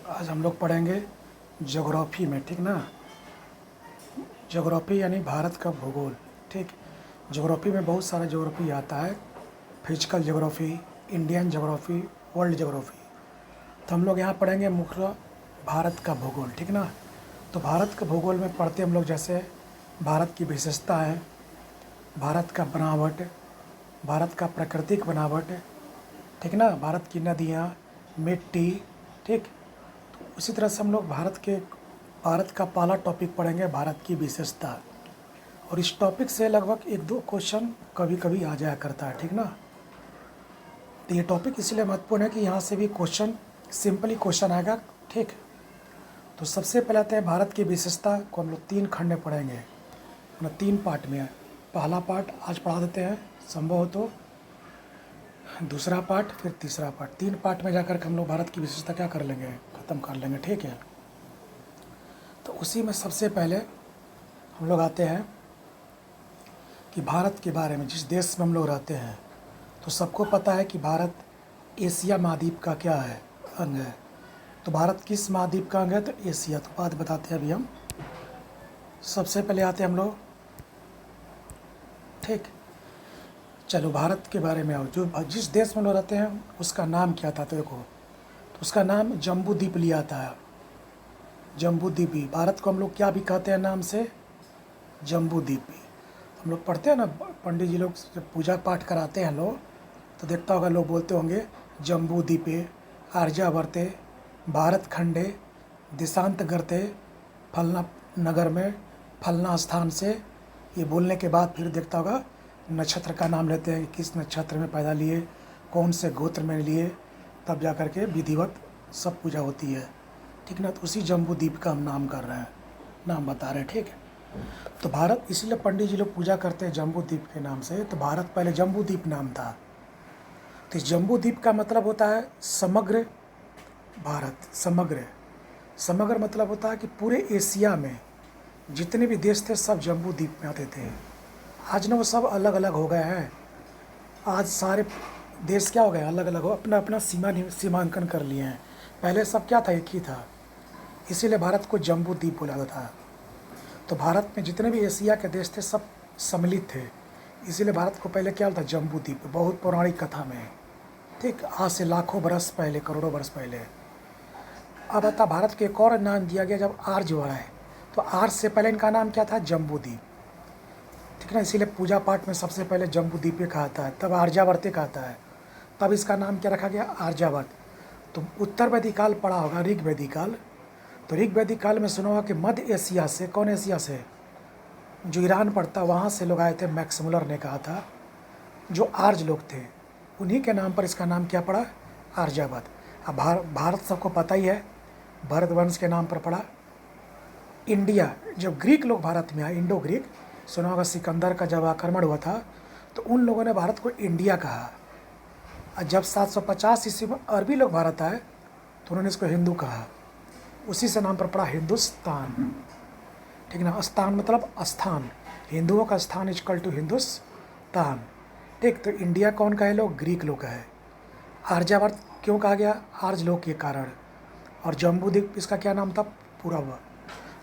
आज हम लोग पढ़ेंगे ज्योग्राफी में, ठीक ना। ज्योग्राफी यानी भारत का भूगोल, ठीक। ज्योग्राफी में बहुत सारा ज्योग्राफी आता है। Physical geography, Indian geography, world geography. तो हम लोग यहाँ पढ़ेंगे मुख्य भारत का भूगोल, ठीक ना। तो भारत का भूगोल में पढ़ते हम लोग जैसे भारत की विशेषता है, भारत का बनावट, भारत का प्राकृतिक बनावट, ठीक ना, भारत की नदियाँ, मिट्टी, ठीक। उसी तरह से हम लोग भारत का पहला टॉपिक पढ़ेंगे भारत की विशेषता। और इस टॉपिक से लगभग एक दो क्वेश्चन कभी कभी आ जाया करता है, ठीक ना। तो ये टॉपिक इसलिए महत्वपूर्ण है कि यहाँ से भी क्वेश्चन, सिंपली क्वेश्चन आएगा, ठीक। तो सबसे पहले आते हैं भारत की विशेषता को हम लोग 3 खंड में पढ़ेंगे, मतलब 3 पार्ट में है। पहला पार्ट आज पढ़ा देते हैं, संभव हो तो दूसरा पार्ट, फिर तीसरा पार्ट। 3 पार्ट में जाकर के हम लोग भारत की विशेषता क्या कर लेंगे, ख़त्म कर लेंगे, ठीक है। तो उसी में सबसे पहले हम लोग आते हैं कि भारत के बारे में, जिस देश में हम लोग रहते हैं, तो सबको पता है कि भारत एशिया महाद्वीप का क्या है, अंग है। तो भारत किस महाद्वीप का अंग है, तो एशिया। तो बात बताते हैं अभी हम। सबसे पहले आते हैं हम लोग, ठीक। चलो भारत के बारे में आओ। जो जिस देश में लोग रहते हैं उसका नाम क्या था, तो देखो, तो उसका नाम जम्बू द्वीप लिया था। जम्बू द्वीपी। भारत को हम लोग क्या भी कहते हैं नाम से, जम्बू द्वीपी। हम लोग पढ़ते हैं ना, पंडित जी लोग जब पूजा पाठ कराते हैं लोग, तो देखता होगा लोग बोलते होंगे जम्बू द्वीपे, आर्यावर्ते, भारत खंडे, देशांत गर्ते, फलना नगर में, फलना स्थान से। ये बोलने के बाद फिर देखता होगा नक्षत्र का नाम लेते हैं, किस नक्षत्र में पैदा लिए, कौन से गोत्र में लिए, तब जा कर के विधिवत सब पूजा होती है, ठीक ना। तो उसी जम्बू द्वीप का हम नाम कर रहे हैं, नाम बता रहे हैं, ठीक है। तो भारत, इसीलिए पंडित जी लोग पूजा करते हैं जम्बू द्वीप के नाम से। तो भारत पहले जम्बू द्वीप नाम था। तो इस जम्बू द्वीप का मतलब होता है समग्र भारत। समग्र मतलब होता है कि पूरे एशिया में जितने भी देश थे सब जम्बू द्वीप में आते थे। आज ना वो सब अलग अलग हो गए हैं। आज सारे देश क्या हो गए, अलग अलग हो, अपना अपना सीमांकन कर लिए हैं। पहले सब क्या था, एक ही था। इसीलिए भारत को जम्बू द्वीप बोला जाता था। तो भारत में जितने भी एशिया के देश थे सब सम्मिलित थे, इसीलिए भारत को पहले क्या बोलता, जम्बू द्वीप। बहुत पौराणिक कथा में, ठीक, आज से लाखों बरस पहले, करोड़ों वर्ष पहले। अब बता, भारत को एक और नाम दिया गया जब आर्य आए। तो आर्य से पहले इनका नाम क्या था, जम्बू द्वीप, ठीक ना। इसीलिए पूजा पाठ में सबसे पहले जम्बू द्वीप कहता है, तब आर्यावर्ते कहता है, तब इसका नाम क्या रखा गया, आर्यावर्त। तो उत्तर वैदिक काल पढ़ा होगा, ऋग वैदिक काल। तो ऋग वैदिक काल में सुना होगा कि मध्य एशिया से, कौन एशिया से, जो ईरान पड़ता, वहाँ से लोग आए थे। मैक्स मुलर ने कहा था, जो आर्य लोग थे, उन्हीं के नाम पर इसका नाम क्या पड़ा, आर्यावर्त। अब भारत सबको पता ही है, भरतवंश के नाम पर पड़ा। इंडिया, जब ग्रीक लोग भारत में आए, इंडो ग्रीक, सुना होगा सिकंदर का जब आक्रमण हुआ था, तो उन लोगों ने भारत को इंडिया कहा। और जब 750 ईस्वी में अरबी लोग भारत आए तो उन्होंने इसको हिंदू कहा। उसी से नाम पर पड़ा हिंदुस्तान, ठीक ना। स्थान मतलब स्थान, हिंदुओं का स्थान इक्वल टू हिंदुस्तान, ठीक। तो इंडिया कौन का है, लोग ग्रीक लोग का है। आर्यावर्त क्यों कहा गया, आर्य लोग के कारण। और जम्बू द्वीप इसका क्या नाम था, पूर्व।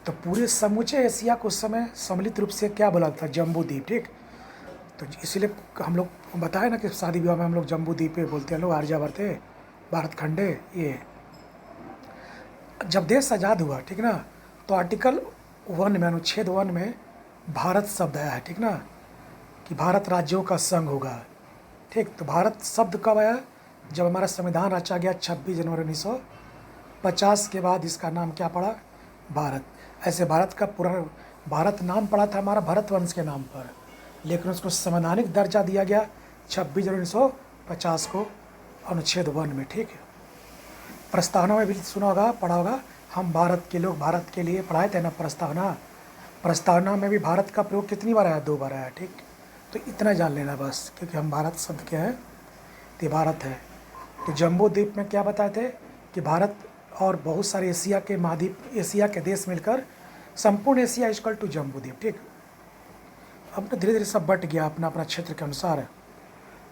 तो पूरे समूचे एशिया को उस समय सम्मिलित रूप से क्या बोला था, जम्बू द्वीप, ठीक। तो इसीलिए हम लोग बताए ना कि शादी विवाह में हम लोग जम्बू द्वीप पे बोलते हैं लोग, आर्यावर्ते, भारत खंडे। ये जब देश आज़ाद हुआ, ठीक ना, तो आर्टिकल 1 में, अनुच्छेद 1 में भारत शब्द आया है, ठीक ना, कि भारत राज्यों का संघ होगा, ठीक। तो भारत शब्द कब आया, जब हमारा संविधान रचा गया 26 जनवरी 1950 के बाद इसका नाम क्या पड़ा, भारत। ऐसे भारत का पूरा भारत नाम पड़ा था हमारा भरतवंश के नाम पर, लेकिन उसको संवैधानिक दर्जा दिया गया 26 जनवरी 1950 को, अनुच्छेद 1 में, ठीक है। प्रस्तावना में भी सुना होगा, पढ़ा होगा, हम भारत के लोग, भारत के लिए पढ़ाए थे ना प्रस्तावना। प्रस्तावना में भी भारत का प्रयोग कितनी बार आया, 2 बार आया, ठीक। तो इतना जान लेना बस, क्योंकि हम भारत शब्द के हैं, तो भारत है। तो जम्बू द्वीप में क्या बताए थे कि भारत और बहुत सारे एशिया के महाद्वीप, एशिया के देश मिलकर संपूर्ण एशिया इक्वल टू जम्बू द्वीप, ठीक। अब तो धीरे धीरे सब बट गया अपना अपना क्षेत्र के अनुसार।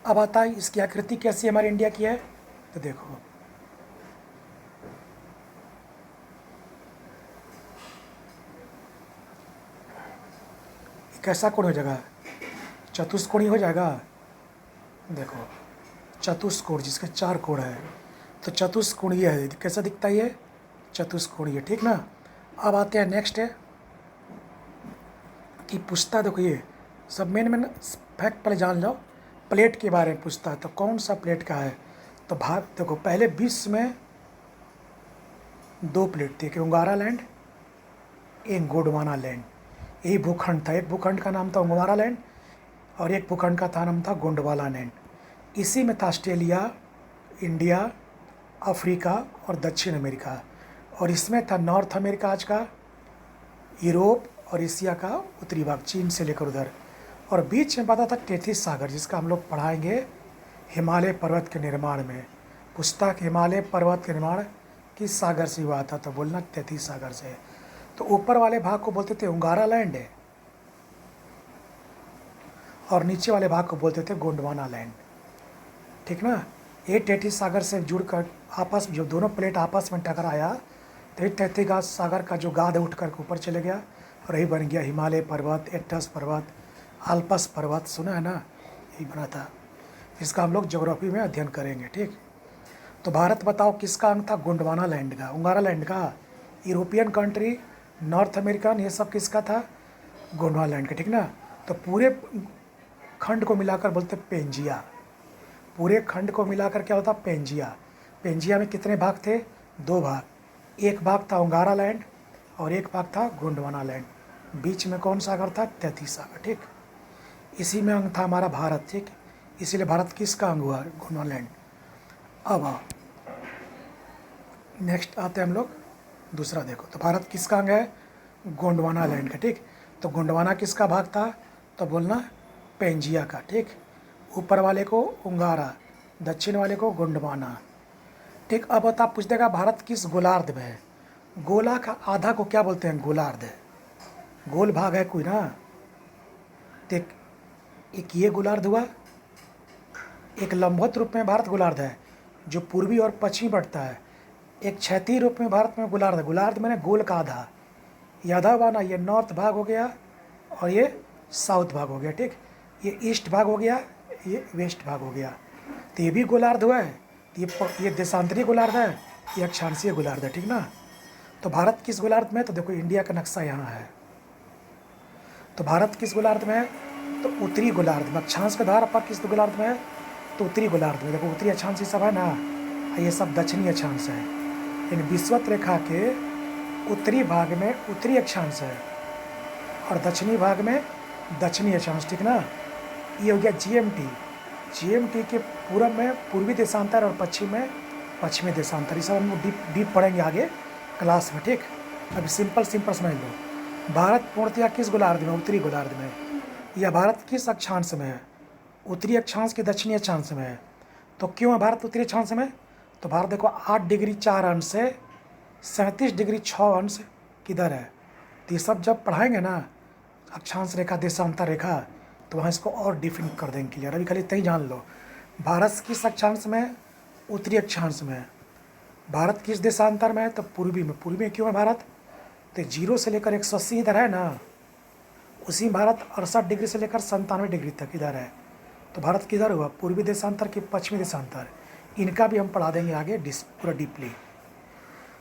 अब आता है इसकी आकृति कैसी हमारे इंडिया की है, तो देखो कैसा कोण हो जाएगा? चतुष्कोणीय हो जाएगा। देखो चतुष्कोण जिसके 4 कोण है तो चतुष्कोणीय है। कैसा दिखता है ये? चतुष्कोणीय, ठीक ना। अब आते हैं नेक्स्ट है कि पूछता, देखो ये सब मेन फैक्ट पहले जान लो। प्लेट के बारे में पूछता है तो कौन सा प्लेट का है? तो भारत देखो पहले विश्व में 2 प्लेट थी, एक उंगारा लैंड, एक गोंडवाना लैंड। यही भूखंड था। एक भूखंड का नाम था उंगारा लैंड और एक भूखंड का था नाम था गोंडवाना लैंड। इसी में था ऑस्ट्रेलिया, इंडिया, अफ्रीका और दक्षिण अमेरिका। और इसमें था नॉर्थ अमेरिका आज का, यूरोप और एशिया का उत्तरी भाग, चीन से लेकर उधर। और बीच में पता था तैतीस सागर, जिसका हम लोग पढ़ाएंगे हिमालय पर्वत के निर्माण में। पुस्तक हिमालय पर्वत के निर्माण किस सागर से हुआ था? तो बोलना तैतीस सागर से। तो ऊपर वाले भाग को बोलते थे उंगारा लैंड है और नीचे वाले भाग को बोलते थे गोंडवाना लैंड, ठीक ना। ये तैतीस सागर से जुड़कर आपस में जो दोनों प्लेट आपस में टकराया तो तैतीस सागर का जो गाद उठ कर ऊपर चले गया और यही बन गया हिमालय पर्वत, एटलस पर्वत, आल्पस पर्वत। सुना है ना, यही बना था। इसका हम लोग ज्योग्राफी में अध्ययन करेंगे, ठीक। तो भारत बताओ किसका अंग था? गोंडवाना लैंड का, उंगारा लैंड का। यूरोपियन कंट्री, नॉर्थ अमेरिकन, ये सब किसका था? गोंडवाना लैंड का, ठीक ना। तो पूरे खंड को मिलाकर बोलते पेंजिया। पूरे खंड को मिलाकर क्या होता? पेंजिया। पेंजिया में कितने भाग थे? 2 भाग। एक भाग था उंगारा लैंड और एक भाग था गोंडवाना लैंड। बीच में कौन सागर था? तैतीस सागर, ठीक। इसी में अंग था हमारा भारत, ठीक। इसीलिए भारत किसका अंग हुआ? गोंडवाना लैंड। अब नेक्स्ट आते हैं हम लोग दूसरा। देखो तो भारत किसका अंग है? गोंडवाना लैंड का, ठीक। तो गोंडवाना किसका भाग था? तो बोलना पेंजिया का, ठीक। ऊपर वाले को उंगारा, दक्षिण वाले को गोंडवाना, ठीक। अब बता पूछ देगा भारत किस गोलार्ध में है? गोला का आधा को क्या बोलते हैं? गोलार्ध। गोल भाग है कोई ना। देख एक ये गोलार्ध हुआ, एक लंबवत रूप में भारत गोलार्ध है जो पूर्वी और पश्चिमी बढ़ता है। एक क्षैतिज रूप में भारत में गोलार्ध है। गोलार्ध मैंने गोल का आधा, ये आधा हुआ ना, ये नॉर्थ भाग हो गया और ये साउथ भाग हो गया, ठीक। ये ईस्ट भाग हो गया, ये वेस्ट भाग हो गया। तो ये भी गोलार्ध हुआ है। ये देशांतरी गोलार्ध है, ये अक्षांशीय गोलार्ध है, ठीक ना। तो भारत किस गोलार्ध में? तो देखो इंडिया का नक्शा यहाँ है। तो भारत किस गोलार्ध में है? तो उत्तरी गोलार्ध में। अक्षांश के आधार पर किस गोलार्ध में है? तो उत्तरी गोलार्ध में। देखो उत्तरी अक्षांश ये सब है ना, ये सब दक्षिणी अक्षांश है। यानी विषुवत रेखा के उत्तरी भाग में उत्तरी अक्षांश है और दक्षिणी भाग में दक्षिणी अक्षांश, ठीक ना। ये हो गया जीएमटी। जीएमटी के पूरब में पूर्वी देशांतर और पश्चिम में पश्चिमी देशांतर। ये सब हम लोग डीप पढ़ेंगे आगे क्लास में, ठीक। अभी सिंपल समझ लो। भारत पूर्णतया किस गोलार्ध में? उत्तरी गोलार्ध में। यह भारत किस अक्षांश में है? उत्तरी अक्षांश के दक्षिणी अक्षांश में है। तो क्यों है भारत उत्तरी अक्षांश में? तो भारत देखो 8 डिग्री 4 अंश से 37 डिग्री 6 अंश किधर है? तो ये सब जब पढ़ाएंगे ना अक्षांश रेखा, देशांतर रेखा, तो वहाँ इसको और डिफाइन कर देंगे क्लियर। अभी खाली तय जान लो भारत किस अक्षांश में? उत्तरी अक्षांश में। भारत किस देशांतर में है? तो पूर्वी में। पूर्वी में क्यों है भारत? तो 0 से लेकर 180 इधर है ना, उसी में भारत 68 डिग्री से लेकर 97 डिग्री तक इधर है। तो भारत किधर हुआ? पूर्वी देशांतर कि पश्चिमी देशांतर? इनका भी हम पढ़ा देंगे आगे पूरा डीपली।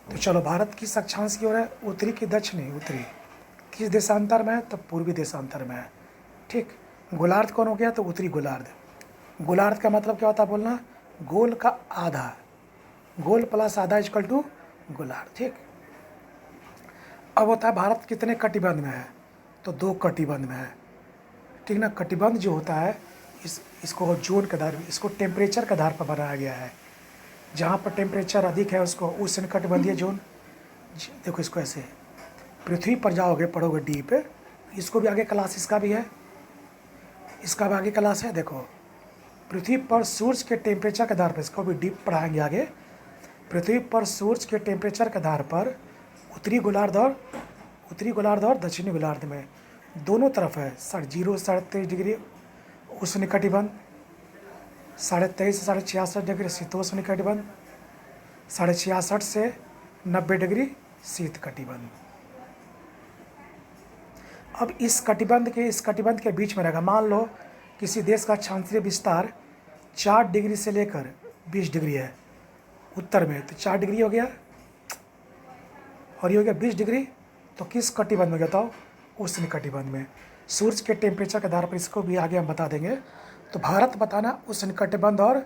तो चलो भारत किस अक्षांश की ओर है? उत्तरी की दक्षिणी? उत्तरी। किस देशांतर में है? तो पूर्वी देशांतर में है, ठीक। गोलार्ध कौन हो गया? तो उत्तरी गोलार्ध। गोलार्ध का मतलब क्या होता है बोलना? गोल का आधा। गोल प्लस आधा इक्वल टू गोलार्ध, ठीक। अब होता है भारत कितने कटिबंध में है? तो 2 कटिबंध में है, ठीक ना। कटिबंध जो होता है इसको जोन के आधार, इसको टेम्परेचर के आधार पर बनाया गया है। जहाँ पर टेम्परेचर अधिक है उसको उष्णकटिबंधीय जोन। देखो इसको ऐसे पृथ्वी पर जाओगे पढ़ोगे डीप, इसको भी आगे क्लास इसका भी है, इसका भी आगे क्लास है। देखो पृथ्वी पर सूर्य के टेम्परेचर के आधार पर, इसको भी डीप पढ़ाएंगे आगे। पृथ्वी पर सूर्य के टेम्परेचर के आधार पर उत्तरी गोलार्ध और दक्षिणी गोलार्ध में दोनों तरफ है 0 से 23 डिग्री उष्णकटिबंध, 23.5 से 66 डिग्री शीतोष्ण कटिबंध, 66.5 से 90 डिग्री शीत कटिबंध। अब इस कटिबंध के बीच में रहेगा। मान लो किसी देश का अक्षांशीय विस्तार 4 डिग्री से लेकर 20 डिग्री है उत्तर में, तो 4 डिग्री हो गया और ये हो गया 20 डिग्री। तो किस कटिबंध में बताओ? उष्ण कटिबंध में। सूर्य के टेम्परेचर के आधार पर इसको भी आगे हम बता देंगे। तो भारत बताना उष्ण कटिबंध और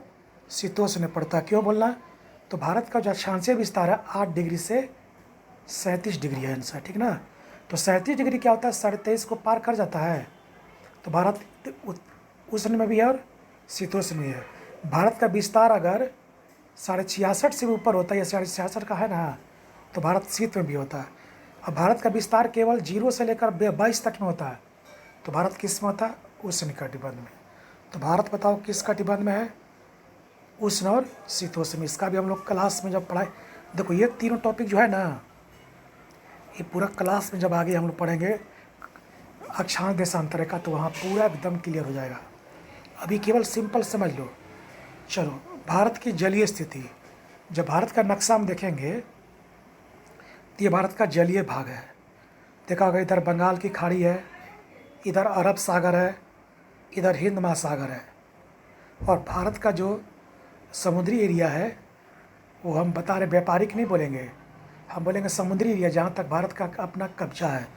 शीतोष्ण में पड़ता है। क्यों बोलना? तो भारत का जो अक्षांशीय विस्तार है 8 डिग्री से 37 डिग्री है आंसर, ठीक ना। तो 37 डिग्री क्या होता है? 23.5 को पार कर जाता है। तो भारत उष्ण में भी है और शीतोष्ण में है। भारत का विस्तार अगर 66.5 से भी ऊपर होता है, या 66.5 का है ना, तो भारत शीत में भी होता है। अब भारत का विस्तार केवल 0 से लेकर 22 तक में होता है, तो भारत किस में होता है? उष्ण कटिबंध में। तो भारत बताओ किस कटिबंध में है? उष्ण और शीतोष्ण में। इसका भी हम लोग क्लास में जब पढ़ाए, देखो ये तीनों टॉपिक जो है ना, ये पूरा क्लास में जब आगे हम लोग पढ़ेंगे अक्षांश देशांतर का, तो वहाँ पूरा एकदम क्लियर हो जाएगा। अभी केवल सिंपल समझ लो। चलो, भारत की जलीय स्थिति, जब भारत का नक्शा हम देखेंगे तो ये भारत का जलीय भाग है। देखा होगा इधर बंगाल की खाड़ी है, इधर अरब सागर है, इधर हिंद महासागर है। और भारत का जो समुद्री एरिया है वो हम बता रहे, व्यापारिक नहीं बोलेंगे, हम बोलेंगे समुद्री एरिया, जहाँ तक भारत का अपना कब्जा है।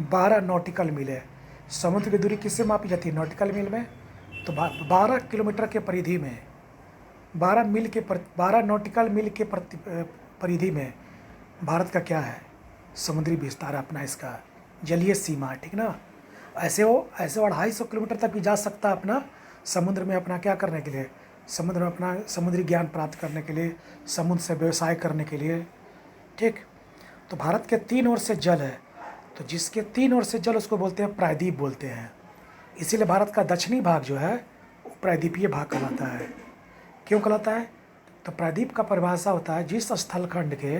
12 नॉटिकल मील है। समुद्र की दूरी किससे मापी जाती है? नॉटिकल मील में। तो 12 किलोमीटर के परिधि में, 12 नॉटिकल मील के परिधि में भारत का क्या है? समुद्री विस्तार अपना, इसका जलीय सीमा, ठीक ना। ऐसे वो 250 किलोमीटर तक भी जा सकता है अपना समुद्र में, अपना क्या करने के लिए? समुद्र में अपना समुद्री ज्ञान प्राप्त करने के लिए, समुद्र से व्यवसाय करने के लिए, ठीक। तो भारत के 3 ओर से जल है, तो जिसके 3 ओर से जल उसको बोलते हैं प्रायद्वीप बोलते हैं। इसीलिए भारत का दक्षिणी भाग जो है वो प्रायद्वीपीय भाग कहलाता है। क्यों कहलाता है? तो प्रायद्वीप का परिभाषा होता है जिस स्थलखंड के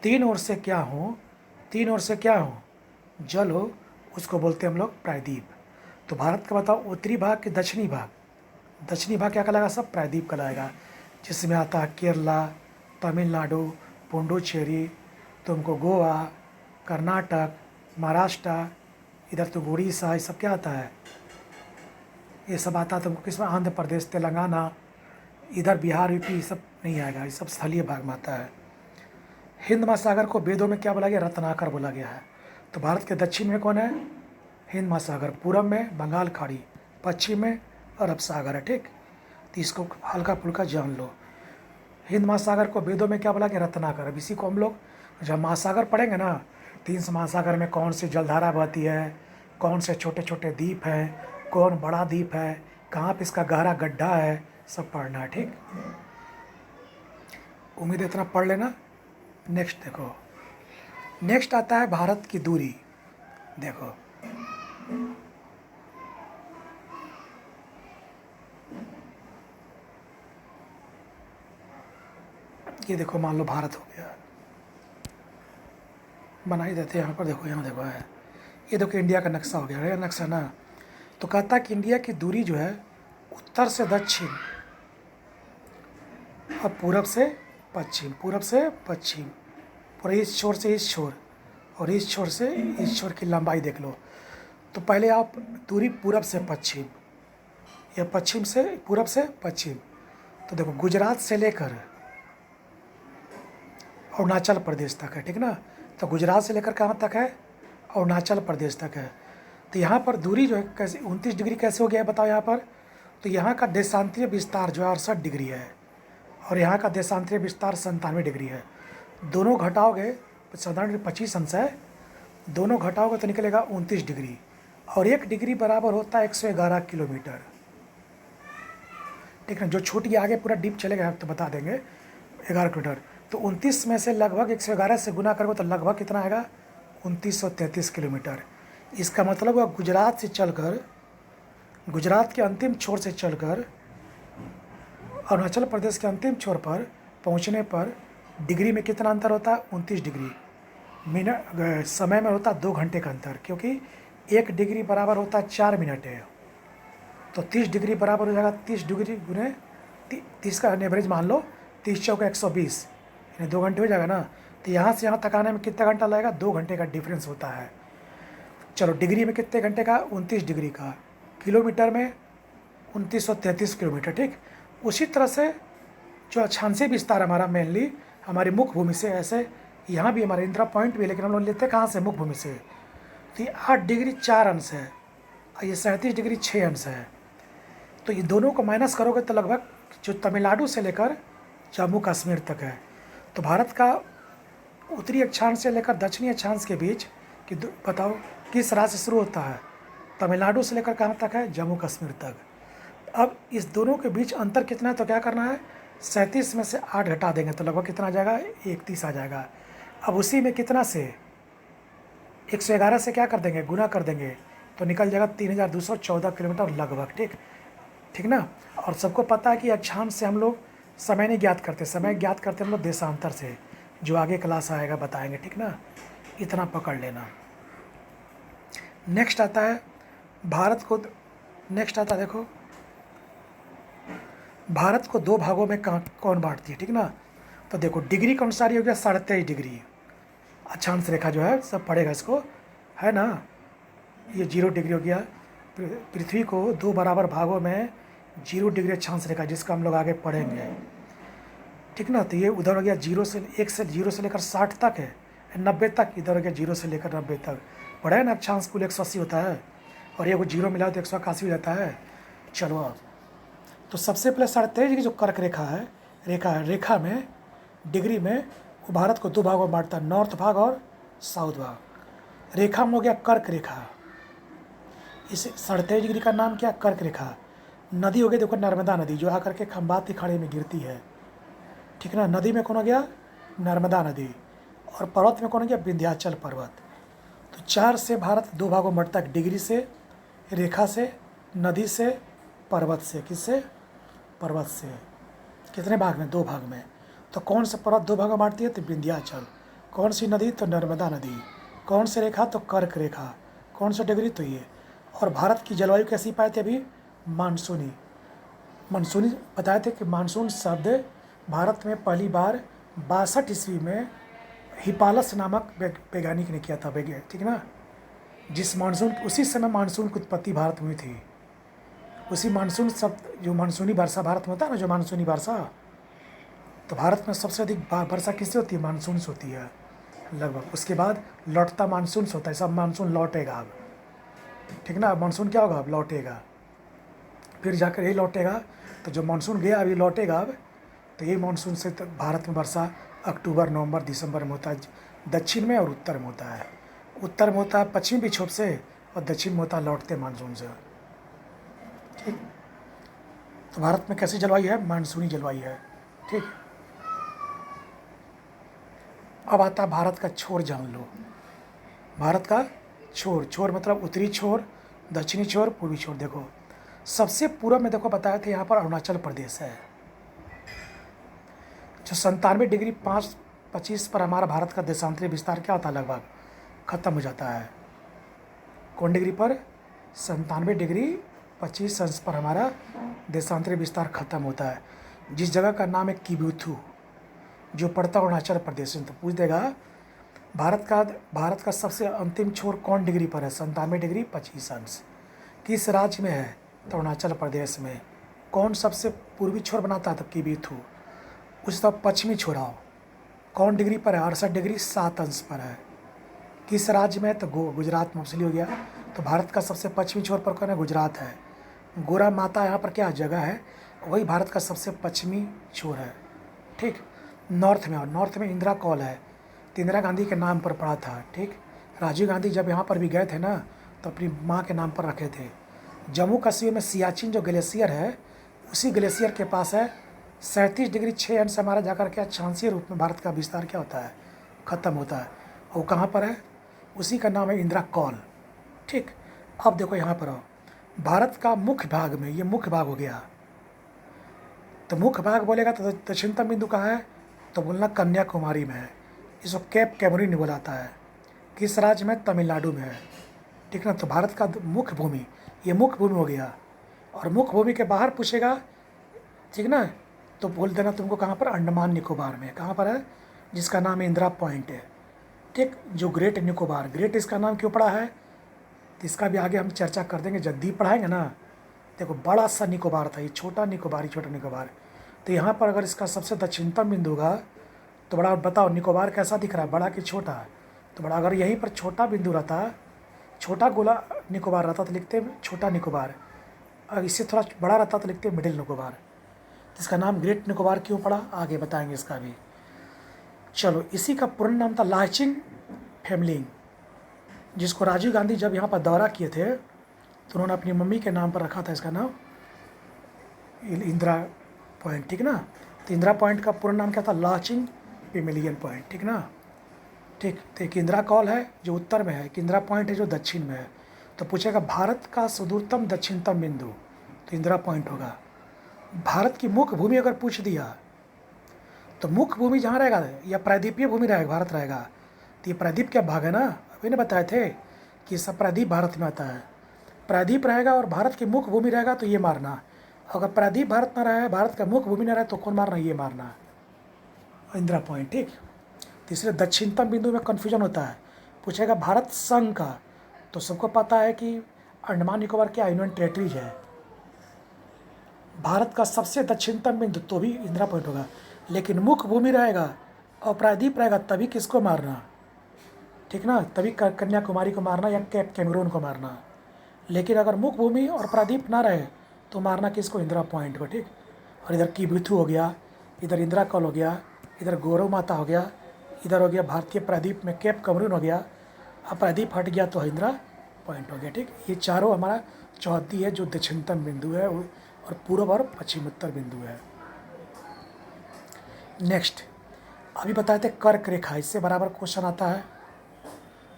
3 ओर से क्या हो, 3 ओर से क्या हो? जल हो, उसको बोलते हैं हम लोग प्रायद्वीप। तो भारत का बताओ उत्तरी भाग कि दक्षिणी भाग? दक्षिणी भाग क्या कहलाएगा? सब प्रायद्वीप कहलाएगा, जिसमें आता है केरला, तमिलनाडु, पुडुचेरी, तुमको गोवा, कर्नाटक, महाराष्ट्र, इधर तो उड़ीसा, ये सब क्या आता है? ये सब आता है तुमको किसमें? आंध्र प्रदेश, तेलंगाना, इधर बिहार, यूपी, ये सब नहीं आएगा, ये सब स्थलीय भाग में आता है। हिंद महासागर को वेदों में क्या बोला गया? रत्नाकर बोला गया है। तो भारत के दक्षिण में कौन है? हिंद महासागर। पूरब में बंगाल खाड़ी, पश्चिम में अरब सागर है, ठीक। तो इसको हल्का फुल्का जान लो। हिंद महासागर को वेदों में क्या बोला गया? रत्नाकर। अब इसी को हम लोग जब महासागर पढ़ेंगे ना, तो इस महासागर में कौन सी जलधारा बहती है, कौन से छोटे छोटे द्वीप हैं, कौन बड़ा द्वीप है, कहाँ पे इसका गहरा गड्ढा है, सब पढ़ना है, ठीक। उम्मीद है इतना पढ़ लेना। नेक्स्ट देखो, नेक्स्ट आता है भारत की दूरी। देखो ये देखो, मान लो भारत हो गया, बना ही देते हैं यहाँ पर। देखो यहाँ देखो है, ये देखो इंडिया का नक्शा हो गया है, नक्शा ना। तो कहता है कि इंडिया की दूरी जो है उत्तर से दक्षिण और पूरब से पश्चिम, पूरब से पश्चिम, पूरा इस छोर से इस छोर और इस छोर से इस छोर की लंबाई देख लो। तो पहले आप दूरी पूरब से पश्चिम या पश्चिम से पूरब से पश्चिम, तो देखो गुजरात से लेकर अरुणाचल प्रदेश तक है, ठीक ना। तो गुजरात से लेकर कहाँ तक है? अरुणाचल प्रदेश तक है। तो यहाँ पर दूरी जो है कैसे 29 डिग्री कैसे हो गया है बताओ यहाँ पर? तो यहाँ का देशांतरीय विस्तार जो है 68 डिग्री है और यहाँ का देशांतरीय विस्तार 97 डिग्री है। दोनों घटाओगे, 25 अंश है, दोनों घटाओगे तो निकलेगा 29 डिग्री और 1 डिग्री बराबर होता है 111 किलोमीटर, ठीक है। जो छूट गया आगे पूरा डीप चलेगा तो बता देंगे 11 किलोमीटर। तो 29 में से लगभग 111 से गुना करोगे तो लगभग कितना आएगा? 2933 किलोमीटर। इसका मतलब है गुजरात से चलकर, गुजरात के अंतिम छोर से चलकर अरुणाचल प्रदेश के अंतिम छोर पर पहुंचने पर डिग्री में कितना अंतर होता है? 29 डिग्री। मिनट समय में होता है 2 घंटे का अंतर, क्योंकि 1 डिग्री बराबर होता है 4 मिनट है। तो 30 डिग्री बराबर हो जाएगा 30 डिग्री गुने 30 का एवरेज मान लो, 30 चौका 120, यानी 2 घंटे हो जाएगा ना। तो यहाँ से यहाँ तक आने में कितना घंटा लगेगा? 2 घंटे का डिफरेंस होता है। चलो डिग्री में कितने घंटे का, 29 डिग्री का, किलोमीटर में 2933 किलोमीटर, ठीक। उसी तरह से जो अक्षांशीय विस्तार हमारा मेनली हमारी मुख्य भूमि से, ऐसे यहाँ भी हमारे इंदिरा पॉइंट भी है, लेकिन हम लोग लेते हैं कहाँ से, मुख्य भूमि से। तो ये 8 डिग्री 4 अंश है और ये 37 डिग्री 6 अंश है। तो ये दोनों को माइनस करोगे तो लगभग जो तमिलनाडु से लेकर जम्मू कश्मीर तक है। तो भारत का उत्तरी अक्षांश से लेकर दक्षिणी अक्षांश के बीच कि बताओ किस राज्य से शुरू होता है, तमिलनाडु से लेकर कहाँ तक है, जम्मू कश्मीर तक। अब इस दोनों के बीच अंतर कितना है, तो क्या करना है, 37 में से 8 घटा देंगे तो लगभग कितना आ जाएगा, 31 आ जाएगा। अब उसी में कितना से 111 से क्या कर देंगे, गुना कर देंगे तो निकल जाएगा 3214 किलोमीटर लगभग, ठीक ना। और सबको पता है कि अक्षांश से हम लोग समय नहीं ज्ञात करते, समय ज्ञात करते हम लोग देशांतर से, जो आगे क्लास आएगा बताएंगे, ठीक ना। इतना पकड़ लेना। नेक्स्ट आता है भारत को, नेक्स्ट आता है देखो, भारत को 2 भागों में कौन बांटती है, ठीक ना। तो देखो डिग्री के अनुसार ये हो गया 23.5 डिग्री, अक्षांश रेखा जो है सब पड़ेगा इसको, है ना। ये 0 डिग्री हो गया। पृथ्वी को 2 बराबर भागों में 0 डिग्री अक्षांश रेखा, जिसका हम लोग आगे पढ़ेंगे, ठीक ना। तो ये उधर हो गया 0 से 0 से लेकर 60 तक है, 90 तक, इधर हो गया 0 से लेकर 90 तक। पढ़ा है ना, अक्षांश कुल 180 होता है और ये 0 मिला तो 181 हो जाता है। चलो अब तो सबसे पहले 23.5 डिग्री जो कर्क रेखा है, रेखा में डिग्री में वो भारत को 2 भागों में बांटता है, नॉर्थ भाग और साउथ भाग। रेखा में हो गया कर्क रेखा, इस 23.5 डिग्री का नाम क्या, कर्क रेखा। नदी हो गई देखो नर्मदा नदी, जो आकर के खंबात की खाड़ी में गिरती है, ठीक ना। नदी में कौन हो गया, नर्मदा नदी। और पर्वत में कौन हो गया, विंध्याचल पर्वत। तो 4 से भारत 2 भागों में बढ़ता है, डिग्री से, रेखा से, नदी से, पर्वत से। किससे, पर्वत से। कितने भाग में, 2 भाग में। तो कौन सा पर्वत 2 भागों में बांटती है, तो विंध्याचल। कौन सी नदी, तो नर्मदा नदी। कौन सी रेखा, तो कर्क रेखा। कौन सा डिग्री, तो ये। और भारत की जलवायु कैसी पाए थे अभी, मानसूनी। बताए थे कि मानसून शब्द भारत में पहली बार 62 ईस्वी में हिपालस नामक वैज्ञानिक ने किया था, ठीक ना। जिस मानसून, उसी समय मानसून की उत्पत्ति भारत में हुई थी। उसी मानसून शब्द, जो मानसूनी वर्षा भारत में होता है ना, जो मानसूनी वर्षा, तो भारत में सबसे अधिक वर्षा किससे होती है, मानसून से होती है लगभग। उसके बाद लौटता मानसून से होता है, सब मानसून लौटेगा अब, ठीक ना। मानसून क्या होगा, अब लौटेगा, फिर जाकर यही लौटेगा। तो जो मानसून गया अभी लौटेगा अब, तो यही मानसून से तो भारत में वर्षा अक्टूबर, नवंबर, दिसंबर में होता है, दक्षिण में और उत्तर में होता है। उत्तर में होता है पश्चिमी विक्षोभ से और दक्षिण में होता है लौटते मानसून से, ठीक। तो भारत में कैसी जलवायु है, मानसूनी जलवायु है, ठीक। अब आता है भारत का छोर, जान लो। भारत का छोर मतलब उत्तरी छोर, दक्षिणी छोर, पूर्वी छोर। देखो सबसे पूर्व में देखो बताया था यहाँ पर अरुणाचल प्रदेश है, जो 97 डिग्री 5:25 पर हमारा भारत का देशांतरी विस्तार क्या होता है, लगभग खत्म हो जाता है। कौन डिग्री पर, 97 डिग्री 25 अंश पर हमारा देशांतरी विस्तार खत्म होता है, जिस जगह का नाम है किबुथु, जो पड़ता है अरुणाचल प्रदेश में। तो पूछ देगा भारत का सबसे अंतिम छोर कौन डिग्री पर है, 97 डिग्री 25 अंश, किस राज्य में है, तो अरुणाचल प्रदेश में। कौन सबसे पूर्वी छोर बनाता है, तो किबुथु। उस तरफ पश्चिमी छोराव कौन डिग्री पर है, 68 डिग्री 7 अंश पर है, किस राज्य में है, तो गुजरात में। मछली हो गया। तो भारत का सबसे पश्चिमी छोर पर कौन है, गुजरात है। गोरा माता यहाँ पर क्या जगह है, वही भारत का सबसे पश्चिमी छोर है, ठीक। नॉर्थ में, और नॉर्थ में इंदिरा कॉल है, तो इंदिरा गांधी के नाम पर पड़ा था, ठीक। राजीव गांधी जब यहाँ पर भी गए थे ना, तो अपनी माँ के नाम पर रखे थे। जम्मू कश्मीर में सियाचिन जो ग्लेशियर है, उसी ग्लेशियर के पास है 37 डिग्री 6 अंश हमारा जाकर के अक्षांशीय रूप में भारत का विस्तार क्या होता है, ख़त्म होता है। वो कहाँ पर है, उसी का नाम है इंदिरा कॉल, ठीक। अब देखो यहाँ पर आओ, भारत का मुख्य भाग में, ये मुख्य भाग हो गया। तो मुख्य भाग बोलेगा तो दक्षिणतम बिंदु कहाँ है, तो बोलना कन्याकुमारी में है। इसको कैप कैमरीन बोलाता है। किस राज्य में, तमिलनाडु में है, ठीक ना। तो भारत का मुख्य भूमि, ये मुख्य भूमि हो गया। और मुख्य भूमि के बाहर पूछेगा, ठीक ना, तो बोल देना तुमको कहाँ पर, अंडमान निकोबार में। कहाँ पर है, जिसका नाम इंदिरा पॉइंट है, ठीक। जो ग्रेट निकोबार, ग्रेट इसका नाम क्यों पड़ा है, तो इसका भी आगे हम चर्चा कर देंगे, जब द्वीप पढ़ाएंगे ना। देखो बड़ा सा निकोबार था, ये छोटा निकोबार, छोटा निकोबार। तो यहाँ पर अगर इसका सबसे दक्षिणतम बिंदु होगा तो बड़ा, बताओ निकोबार कैसा दिख रहा है, बड़ा कि छोटा? तो बड़ा, अगर यहीं पर छोटा बिंदु रहता, छोटा गोला निकोबार रहता तो लिखते छोटा निकोबार, अगर इससे थोड़ा बड़ा रहता तो लिखते मिडिल निकोबार। तो इसका नाम ग्रेट निकोबार क्यों पड़ा, आगे बताएंगे इसका भी। चलो, इसी का पूर्ण नाम था लाचिंग फेमलिंग, जिसको राजीव गांधी जब यहाँ पर दौरा किए थे तो उन्होंने अपनी मम्मी के नाम पर रखा था इसका नाम इंदिरा पॉइंट, ठीक ना। तो इंदिरा पॉइंट का पूर्ण नाम क्या था, लाचिंग पेमिलियन पॉइंट, ठीक ना। ठीक, तो एक इंदिरा कॉल है जो उत्तर में है, एक इंदिरा पॉइंट है जो दक्षिण में है। तो पूछेगा भारत का सुदूरतम दक्षिणतम बिंदु, तो इंदिरा पॉइंट होगा। भारत की मुख्य भूमि अगर पूछ दिया तो मुख्य भूमि जहाँ रहेगा या प्रायद्वीपीय भूमि रहेगा, भारत रहेगा। तो ये प्रायद्वीप क्या भाग है ना, अभी ने बताए थे कि सब प्रायद्वीप भारत में आता है। प्रायद्वीप रहेगा और भारत की मुख्य भूमि रहेगा तो ये मारना, अगर प्रायद्वीप भारत में रहे, भारत का मुख्य भूमि न रहे तो कौन मारना, ये मारना, इंदिरा पॉइंट, ठीक। तीसरे दक्षिणतम बिंदु में कन्फ्यूजन होता है, पूछेगा भारत संघ का, तो सबको पता है कि अंडमान निकोबार क्या यूनियन टेरिटरीज है। भारत का सबसे दक्षिणतम बिंदु तो भी इंदिरा पॉइंट होगा, लेकिन मुख्य भूमि रहेगा और प्रायद्वीप रहेगा तभी किसको मारना, ठीक ना, तभी कन्याकुमारी को मारना या कैप कैमरून को मारना। लेकिन अगर मुख्य भूमि और प्रायद्वीप ना रहे तो मारना किसको, इंदिरा पॉइंट को, ठीक। और इधर किबुथु हो गया, इधर इंदिरा कॉल हो गया, इधर गौरव माता हो गया, इधर हो गया भारतीय प्रायद्वीप में कैप कैमरून हो गया। अब प्रायद्वीप हट गया तो इंदिरा पॉइंट हो गया, ठीक। ये चारों हमारा चौहद्दी है जो दक्षिणतम बिंदु है और पूर्व और पश्चिम उत्तर बिंदु है। नेक्स्ट, अभी बताए थे कर्क रेखा, इससे बराबर क्वेश्चन आता है।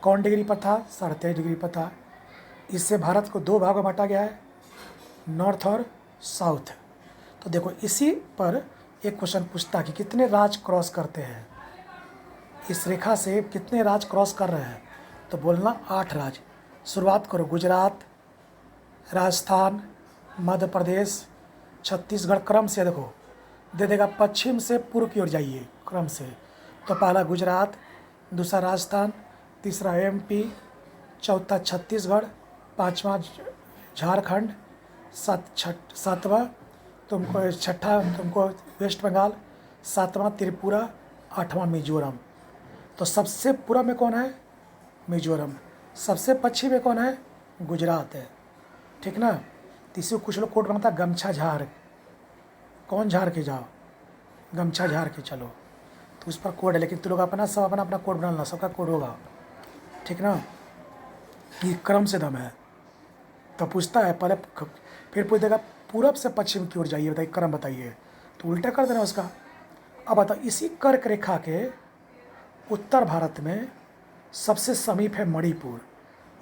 कौन डिग्री पर था, 23.5 डिग्री पर था। इससे भारत को दो भागों में बांटा गया है, नॉर्थ और साउथ। तो देखो इसी पर एक क्वेश्चन पूछता है कि कितने राज्य क्रॉस करते हैं, इस रेखा से कितने राज्य क्रॉस कर रहे हैं, तो बोलना 8 राज्य। शुरुआत करो, गुजरात, राजस्थान, मध्य प्रदेश, छत्तीसगढ़, क्रम से देखो दे देगा, पश्चिम से पूर्व की ओर जाइए क्रम से। तो पहला गुजरात, दूसरा राजस्थान, तीसरा एमपी, चौथा छत्तीसगढ़, पांचवा झारखंड, सातवां तुमको, छठा तुमको वेस्ट बंगाल, सातवां त्रिपुरा, आठवां मिजोरम। तो सबसे पूर्व में कौन है, मिजोरम। सबसे पश्चिम में कौन है, गुजरात है, ठीक ना। तो इसी को कुछ लोग कोड बनाता है गमछा झार, कौन झार के जाओ, गमछा झार के चलो, तो उस पर कोड है। लेकिन तुम लोग अपना सब अपना अपना कोड बनाना, सबका कोड होगा, ठीक ना। ये क्रम से दम है। तो पूछता है पहले, फिर पूछ देगा पूरब से पश्चिम की ओर जाइए, बताइए क्रम बताइए, तो उल्टा कर देना उसका। अब बताओ, इसी कर्क रेखा के उत्तर भारत में सबसे समीप है मणिपुर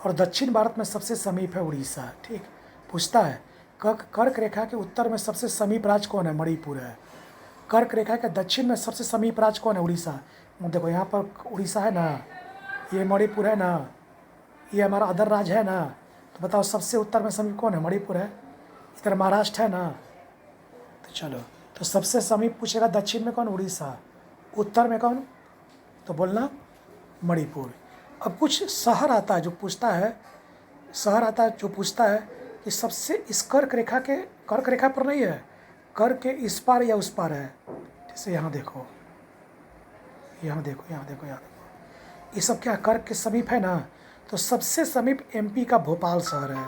और दक्षिण भारत में सबसे समीप है उड़ीसा, ठीक। पूछता है कर्क रेखा के उत्तर में सबसे समीप राज्य कौन है, मणिपुर है। कर्क रेखा के दक्षिण में सबसे समीप राज्य कौन है, उड़ीसा। देखो यहाँ पर उड़ीसा है ना, ये मणिपुर है ना, ये हमारा अदर राज्य है ना। तो बताओ सबसे उत्तर में समीप कौन है, मणिपुर है। इधर महाराष्ट्र है ना। तो चलो, तो सबसे समीप पूछेगा दक्षिण में कौन, उड़ीसा। उत्तर में कौन, तो बोलना मणिपुर। अब कुछ शहर आता है जो पूछता है, शहर आता है जो पूछता है कि सबसे इस कर्क रेखा के, कर्क रेखा पर नहीं है, कर्क के इस पार या उस पार है। जैसे यहाँ देखो, यहाँ देखो, यहाँ देखो, यहाँ देखो, ये सब क्या कर्क के समीप है ना। तो सबसे समीप एमपी का भोपाल शहर है।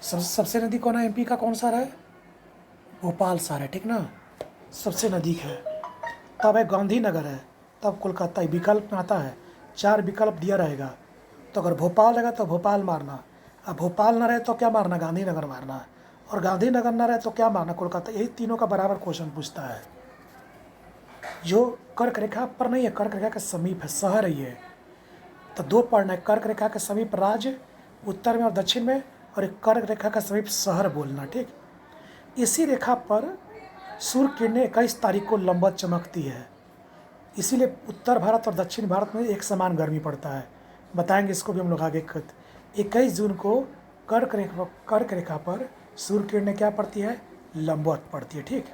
सबसे नज़दीक कौन है, एमपी का कौन शहर है, भोपाल शहर है, ठीक ना, सबसे नज़दीक है। तब है गांधीनगर है, तब कोलकाता। विकल्प में आता है, 4 विकल्प दिया रहेगा, तो अगर भोपाल रहेगा तो भोपाल मारना, अब भोपाल ना रहे तो क्या मारना, गांधीनगर मारना, और गांधीनगर ना रहे तो क्या मारना, कोलकाता। यही तीनों का बराबर क्वेश्चन पूछता है। जो कर्क रेखा पर नहीं है, कर्क रेखा के समीप है, शहर है ये। तो 2 पढ़ना है, कर्क रेखा के समीप राज्य उत्तर में और दक्षिण में, और एक कर्क रेखा का समीप शहर बोलना, ठीक। इसी रेखा पर सूर्य किरणें 21 तारीख को लंबवत चमकती है, इसीलिए उत्तर भारत और दक्षिण भारत में एक समान गर्मी पड़ता है। बताएंगे इसको भी हम लोग आगे। 21 जून को कर्क रेखा पर सूर्य किरणें क्या पड़ती है, लंबवत पड़ती है, ठीक।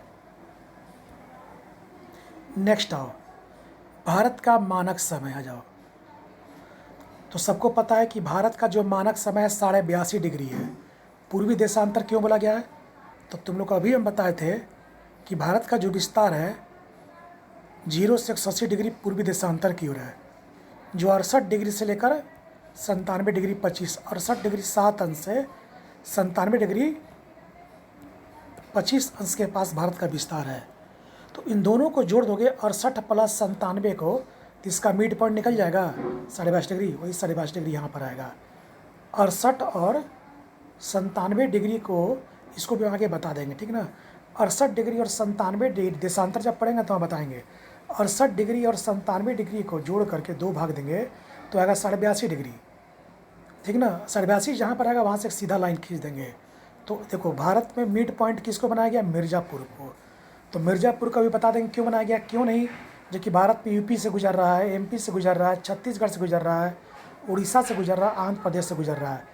नेक्स्ट आओ, भारत का मानक समय आ जाओ। तो सबको पता है कि भारत का जो मानक समय है 82.5 डिग्री है। पूर्वी देशांतर क्यों बोला गया है? तो तुम लोग को अभी हम बताए थे कि भारत का जो विस्तार है 0 से 180 डिग्री पूर्वी देशांतर की ओर है, जो 68 डिग्री से लेकर 97 डिग्री 25, 68 डिग्री 7 अंश से 97 डिग्री 25 अंश के पास भारत का विस्तार है। तो इन दोनों को जोड़ दोगे 68 प्लस 97 को, तो इसका मिड पॉइंट निकल जाएगा 22.5 डिग्री, वही 22.5 डिग्री यहाँ पर आएगा। 68 और 97 डिग्री को इसको भी आगे बता देंगे, ठीक ना। 68 डिग्री और 97 डिग्री देशांतर जब पढ़ेंगे तो हम बताएंगे। 68 डिग्री और 97 डिग्री को जोड़ करके 2 भाग देंगे तो आएगा 82.5 डिग्री, ठीक ना। 82.5 जहाँ पर आएगा वहाँ से एक सीधा लाइन खींच देंगे। तो देखो भारत में मिड पॉइंट किसको बनाया गया? मिर्ज़ापुर को। तो मिर्ज़ापुर का भी बता देंगे क्यों बनाया गया, क्यों नहीं, जो कि भारत में यूपी से गुजर रहा है, एमपी से गुजर रहा है, छत्तीसगढ़ से गुजर रहा है, उड़ीसा से गुजर रहा है, आंध्र प्रदेश से गुजर रहा है।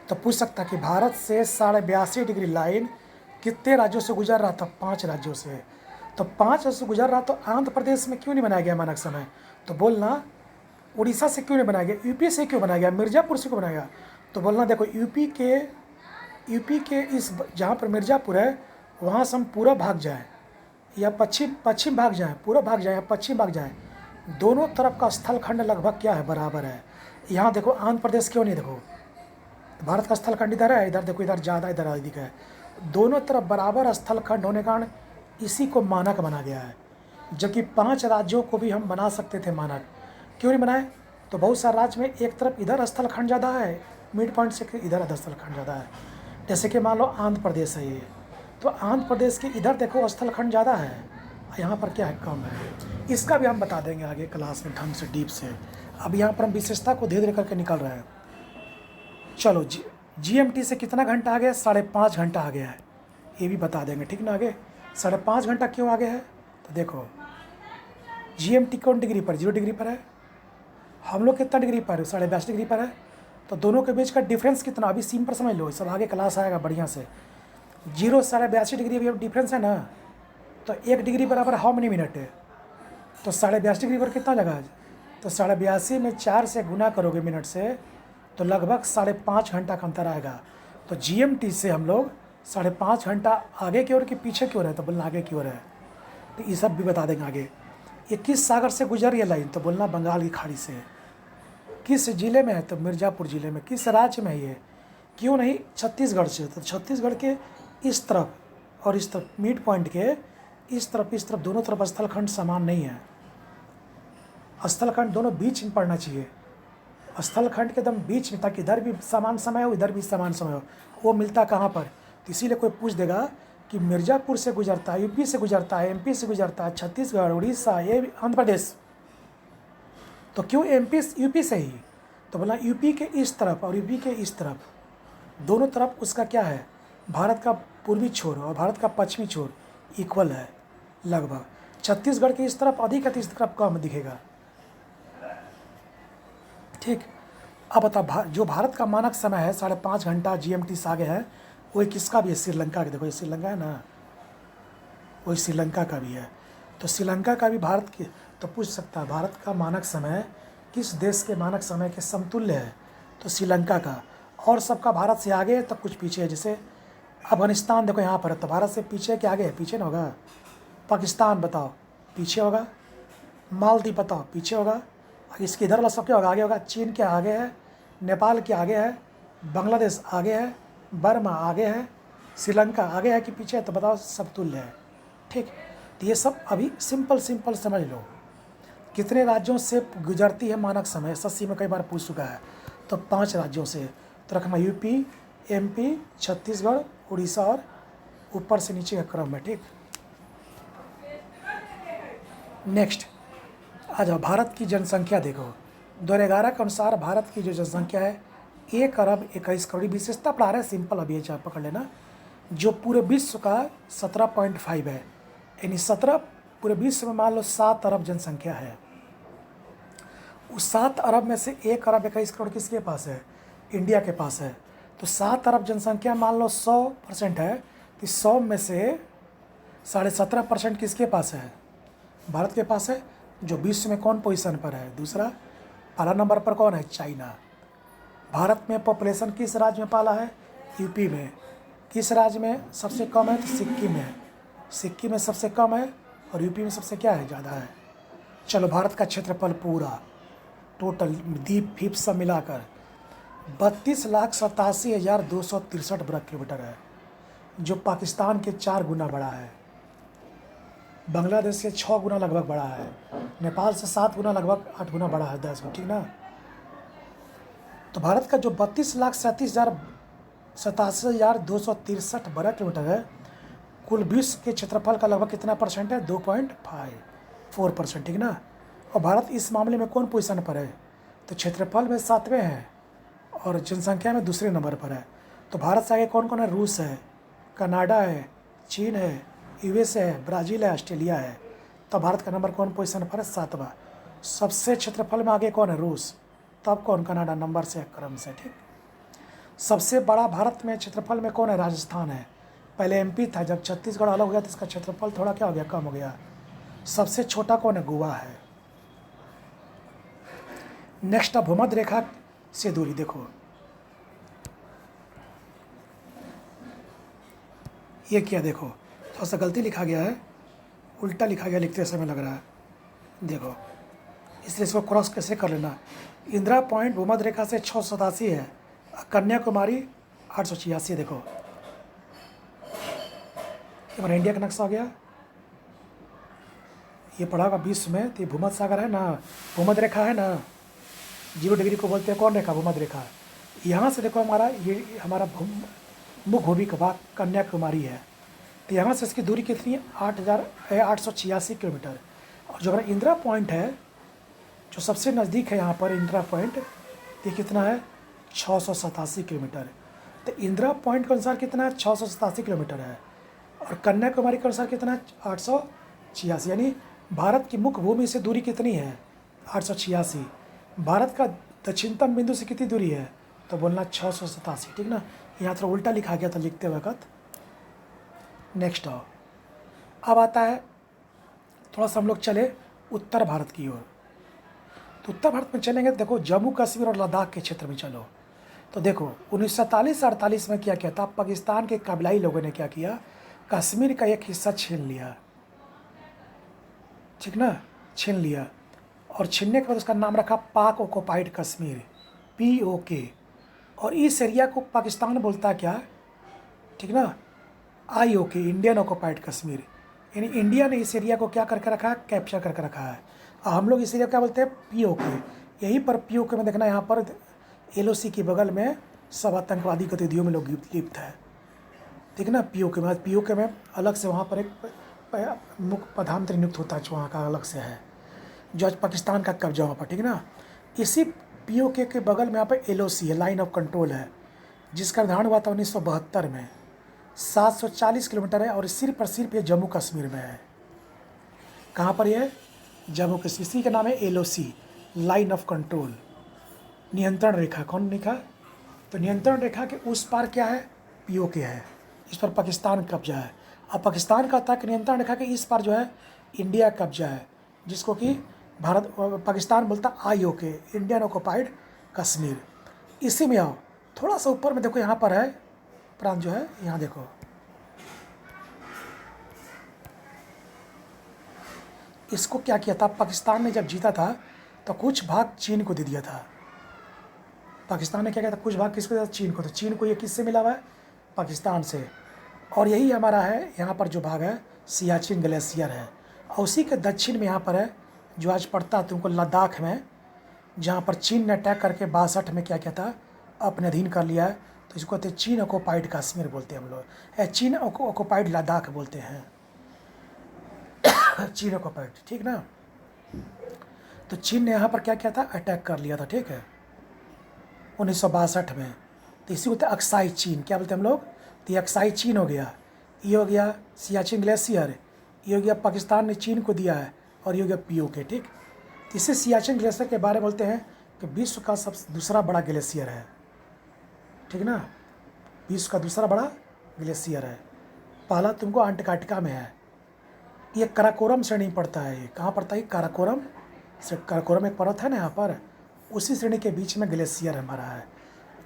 तो पूछ सकता है कि भारत से 82.5 डिग्री लाइन कितने राज्यों से गुजर रहा था? 5 राज्यों से। तो 5 राज्यों से गुजर रहा, तो आंध्र प्रदेश में क्यों नहीं बनाया गया मानक समय? तो बोलना उड़ीसा से क्यों नहीं बनाया गया, यूपी से क्यों बनाया गया, मिर्ज़ापुर से क्यों बनाया गया? तो बोलना देखो यूपी के इस जहाँ पर मिर्ज़ापुर है वहाँ से हम पूरा भाग जाएँ या पश्चिम भाग जाएँ, पूरा भाग जाएँ या पश्चिम भाग जाएँ, दोनों तरफ का स्थलखंड लगभग क्या है? बराबर है। यहाँ देखो आंध्र प्रदेश क्यों नहीं, देखो भारत का स्थलखंड इधर है, इधर देखो इधर ज़्यादा, इधर अधिक है, दोनों तरफ बराबर स्थलखंड होने के कारण इसी को मानक बना गया है। जबकि 5 राज्यों को भी हम बना सकते थे मानक, क्यों नहीं बनाए? तो बहुत सारे राज्य में एक तरफ इधर स्थलखंड ज़्यादा है, मिड पॉइंट से इधर स्थलखंड ज़्यादा है। जैसे कि मान लो आंध्र प्रदेश है ये, तो आंध्र प्रदेश के इधर देखो स्थलखंड ज़्यादा है, यहाँ पर क्या है? कम है। इसका भी हम बता देंगे आगे क्लास में ढंग से डीप से। अब यहाँ पर हम विशेषता को धीरे धीरे करके निकल रहे हैं। चलो GMT से कितना घंटा आ गया? 5.5 घंटा आ गया है, ये भी बता देंगे, ठीक ना। आगे 5.5 घंटा क्यों आगे है? तो देखो GMT कौन डिग्री पर? 0 डिग्री पर है। हम लोग कितना डिग्री पर? 82.5 डिग्री पर है। तो दोनों के बीच का डिफरेंस कितना? अभी सिंपल समझ लो, सब आगे क्लास आएगा बढ़िया से। 0 82.5 डिग्री अभी डिफरेंस है ना, तो 1 डिग्री बराबर हाउ मेनी मिनट है? तो 82.5 डिग्री पर कितना जगह है? तो 82.5 में 4 से गुना करोगे मिनट से, तो लगभग 5.5 घंटा का अंतर आएगा। तो GMT से हम लोग 5.5 घंटा आगे की ओर कि पीछे की ओर है? तो बोलना आगे की ओर है। तो ये सब भी बता देंगे आगे। ये किस सागर से गुजर रही है लाइन? तो बोलना बंगाल की खाड़ी से। किस ज़िले में है? तो मिर्ज़ापुर ज़िले में। किस राज्य में है ये? क्यों नहीं छत्तीसगढ़ से? तो छत्तीसगढ़ के इस तरफ और इस तरफ, मिड पॉइंट के इस तरफ दोनों तरफ स्थलखंड समान नहीं है। स्थलखंड दोनों बीच में पड़ना चाहिए, स्थलखंड के एकदम बीच में, ताकि इधर भी समान समय हो इधर भी समान समय हो। वो मिलता कहाँ पर? तो इसीलिए कोई पूछ देगा कि मिर्ज़ापुर से गुजरता है, यूपी से गुजरता है, एमपी से गुजरता है, छत्तीसगढ़, उड़ीसा, ये आंध्र प्रदेश, तो क्यों यूपी से ही? तो बोला यूपी के इस तरफ और यूपी के इस तरफ, दोनों तरफ उसका क्या है? भारत का पूर्वी छोर और भारत का पश्चिमी छोर इक्वल है लगभग। छत्तीसगढ़ के इस तरफ अधिक है तो इस तरफ कम दिखेगा, ठीक। अब बता जो भारत का मानक समय है 5.5 घंटा GMT से आगे है, वही किसका भी है? श्रीलंका का। देखो ये श्रीलंका है ना, वही श्रीलंका का भी है। तो श्रीलंका का भी भारत की, तो पूछ सकता है भारत का मानक समय किस देश के मानक समय के समतुल्य है? तो श्रीलंका का। और सबका भारत से आगे है तो कुछ पीछे है। जैसे अफगानिस्तान देखो यहाँ पर है, तो भारत से पीछे के आगे है? पीछे ना होगा। पाकिस्तान बताओ पीछे होगा। मालदीव बताओ पीछे होगा। इसके इधर वाला सब क्या होगा? आगे होगा। चीन के आगे है, नेपाल के आगे है, बांग्लादेश आगे है, बर्मा आगे है, श्रीलंका आगे है कि पीछे है? तो बताओ समतुल्य है, ठीक। तो ये सब अभी सिंपल समझ लो। कितने राज्यों से गुजरती है मानक समय? SSC में कई बार पूछ चुका है। तो 5 राज्यों से। तो रखना यूपी, MP, छत्तीसगढ़, उड़ीसा और ऊपर से नीचे का क्रम है, ठीक। नेक्स्ट आ जाओ, भारत की जनसंख्या देखो। 2011 के अनुसार भारत की जो जनसंख्या है 1,21 करोड़। विशेषता पढ़ा रहे सिंपल, अभी ये पकड़ लेना। जो पूरे विश्व का 17.5 है, यानी 17 पूरे विश्व में मान लो 7 अरब जनसंख्या है। उस 7 अरब में से 1,21 करोड़ किसके पास है? इंडिया के पास है। तो 7 अरब जनसंख्या मान लो 100% है, तो 100 में से 17.5% किसके पास है? भारत के पास है। जो विश्व में कौन पोजीशन पर है? दूसरा। पहला नंबर पर कौन है? चाइना। भारत में पॉपुलेशन किस राज्य में पाला है? यूपी में। किस राज्य में सबसे कम है? तो सिक्किम में। सिक्किम में सबसे कम है और यूपी में सबसे क्या है? ज़्यादा है। चलो भारत का क्षेत्रफल पूरा टोटल द्वीप फीप सब मिलाकर 32,87,263 वर्ग किलोमीटर है, जो पाकिस्तान के 4 गुना बड़ा है, बांग्लादेश से 6 गुना लगभग बड़ा है, नेपाल से 7 गुना लगभग 8 गुना बड़ा है, 10 गुना, ठीक ना। तो भारत का जो 32,87,263 वर्ग किलोमीटर है, कुल विश्व के क्षेत्रफल का लगभग कितना परसेंट है? 2.54%, ठीक ना। और भारत इस मामले में कौन पोजीशन पर है? तो क्षेत्रफल में 7वें हैं और जनसंख्या में दूसरे नंबर पर है। तो भारत से आगे कौन कौन है? रूस है, कनाडा है, चीन है, यूएस है, ब्राज़ील है, ऑस्ट्रेलिया है। तो भारत का नंबर कौन पोजीशन पर है? 7वां। सबसे क्षेत्रफल में आगे कौन है? रूस। तब कौन? कनाडा, नंबर से क्रम से, ठीक। सबसे बड़ा भारत में क्षेत्रफल में कौन है? राजस्थान है। पहले एमपी था, जब छत्तीसगढ़ अलग हो गया तो इसका क्षेत्रफल थोड़ा क्या हो गया? कम हो गया। सबसे छोटा कौन है? गोवा है। नेक्स्ट, भूमध्य रेखा से दूरी देखो, ये क्या? देखो थोड़ा सा गलती लिखा गया है, उल्टा लिखा गया, लिखते समय लग रहा है, देखो, इसलिए इसको क्रॉस कैसे कर लेना। इंदिरा पॉइंट भूमध्य रेखा से 687 है, कन्याकुमारी 886। देखो हमारा इंडिया का नक्शा हो गया, ये पढ़ा होगा 20 में। तो ये भूमध्य सागर है ना, भूमध्य रेखा है ना, 0 डिग्री को बोलते हैं कौन रेखा? भूमध्य रेखा। यहाँ से देखो हमारा ये हमारा मुख भूमि का भाग कन्याकुमारी है। तो यहाँ से इसकी दूरी कितनी है? 8,886 किलोमीटर। और जो हमारा इंदिरा पॉइंट है, जो सबसे नज़दीक है यहाँ पर इंदिरा पॉइंट, ये कितना है? 687 किलोमीटर। तो इंदिरा पॉइंट के अनुसार कितना है? 687 किलोमीटर है। और कन्याकुमारी के अनुसार कितना है? 886। यानी भारत की मुख्य भूमि से दूरी कितनी है? 886। भारत का दक्षिणतम बिंदु से कितनी दूरी है? तो बोलना 687, ठीक ना। यहाँ थोड़ा उल्टा लिखा गया था लिखते वक्त। नेक्स्ट आओ, अब आता है थोड़ा सा हम लोग चले उत्तर भारत की ओर। तो उत्तर भारत में चलेंगे, देखो जम्मू कश्मीर और लद्दाख के क्षेत्र में चलो। तो देखो 1947-48 में क्या किया था? पाकिस्तान के कबीलाई लोगों ने क्या किया? कश्मीर का एक हिस्सा छीन लिया, ठीक ना, छीन लिया। और छीनने के बाद उसका नाम रखा पाक ऑक्युपाइड कश्मीर, POK। और इस एरिया को पाकिस्तान बोलता है क्या? ठीक ना, IOK, इंडियन ऑक्युपाइड कश्मीर। यानी इंडिया ने इस एरिया को क्या करके रखा है? कैप्चर करके रखा है। और हम लोग इस एरिया को क्या बोलते हैं? POK। यहीं पर POK में देखना, यहाँ पर LOC के बगल में सब आतंकवादी गतिविधियों में लोग लिप्त है, ठीक ना। POK में अलग से वहाँ पर एक मुख्य प्रधानमंत्री नियुक्त होता है, वहाँ का अलग से है, जो आज पाकिस्तान का कब्जा वहाँ पर, ठीक ना। इसी POK के बगल में यहाँ पर LOC है, लाइन ऑफ कंट्रोल है, जिसका निर्धारण हुआ था 1972 में। 740 किलोमीटर है और सिर्फ ये जम्मू कश्मीर में है। कहाँ पर ये? जम्मू कश्मीर। इसी का नाम है LOC, लाइन ऑफ कंट्रोल, नियंत्रण रेखा। कौन लिखा? तो नियंत्रण रेखा के उस पार क्या है? POK है, इस पर पाकिस्तान कब्जा है। अब पाकिस्तान का था कि नियंत्रण रेखा के इस पार जो है इंडिया कब्जा है, जिसको कि पाकिस्तान बोलता IOK, इंडियन ऑक्युपाइड कश्मीर। इसी में आओ थोड़ा सा ऊपर में देखो, यहाँ पर है प्रांत जो है, यहाँ देखो, इसको क्या किया था? पाकिस्तान ने जब जीता था तो कुछ भाग चीन को दे दिया था। पाकिस्तान ने क्या किया था? कुछ भाग किसको दिया था? चीन को। तो चीन को ये किससे मिला हुआ है? पाकिस्तान से। और यही हमारा है, यहाँ पर जो भाग है सियाचिन ग्लेशियर है। और उसी के दक्षिण में यहाँ पर है जो आज पड़ता है तुमको लद्दाख में, जहाँ पर चीन ने अटैक करके 62 में क्या किया था? अपने अधीन कर लिया है। तो इसको कहते हैं चीन ऑक्युपाइड कश्मीर बोलते हैं हम लोग, चीन ऑक्युपाइड लद्दाख बोलते हैं, चीन ऑक्युपाइड, ठीक ना। तो चीन ने यहाँ पर क्या किया था? अटैक कर लिया था, ठीक है, 1962 में। तो इसी को अक्साई चीन क्या बोलते हैं हम लोग? तो ये अक्साई चीन हो गया, ये हो गया सियाचिन ग्लेशियर, ये हो गया पाकिस्तान ने चीन को दिया है, और ये हो गया POK, ठीक। तो इसे सियाचिन ग्लेशियर के बारे में बोलते हैं कि विश्व का सबसे दूसरा बड़ा ग्लेशियर है, ठीक ना, विश्व का दूसरा बड़ा ग्लेशियर है। पहला तुमको अंटार्कटिका में है, ये काराकोरम श्रेणी पड़ता है। ये कहाँ पड़ता है? काराकोरम एक पर्वत है ना यहाँ पर, उसी श्रेणी के बीच में ग्लेशियर हमारा है।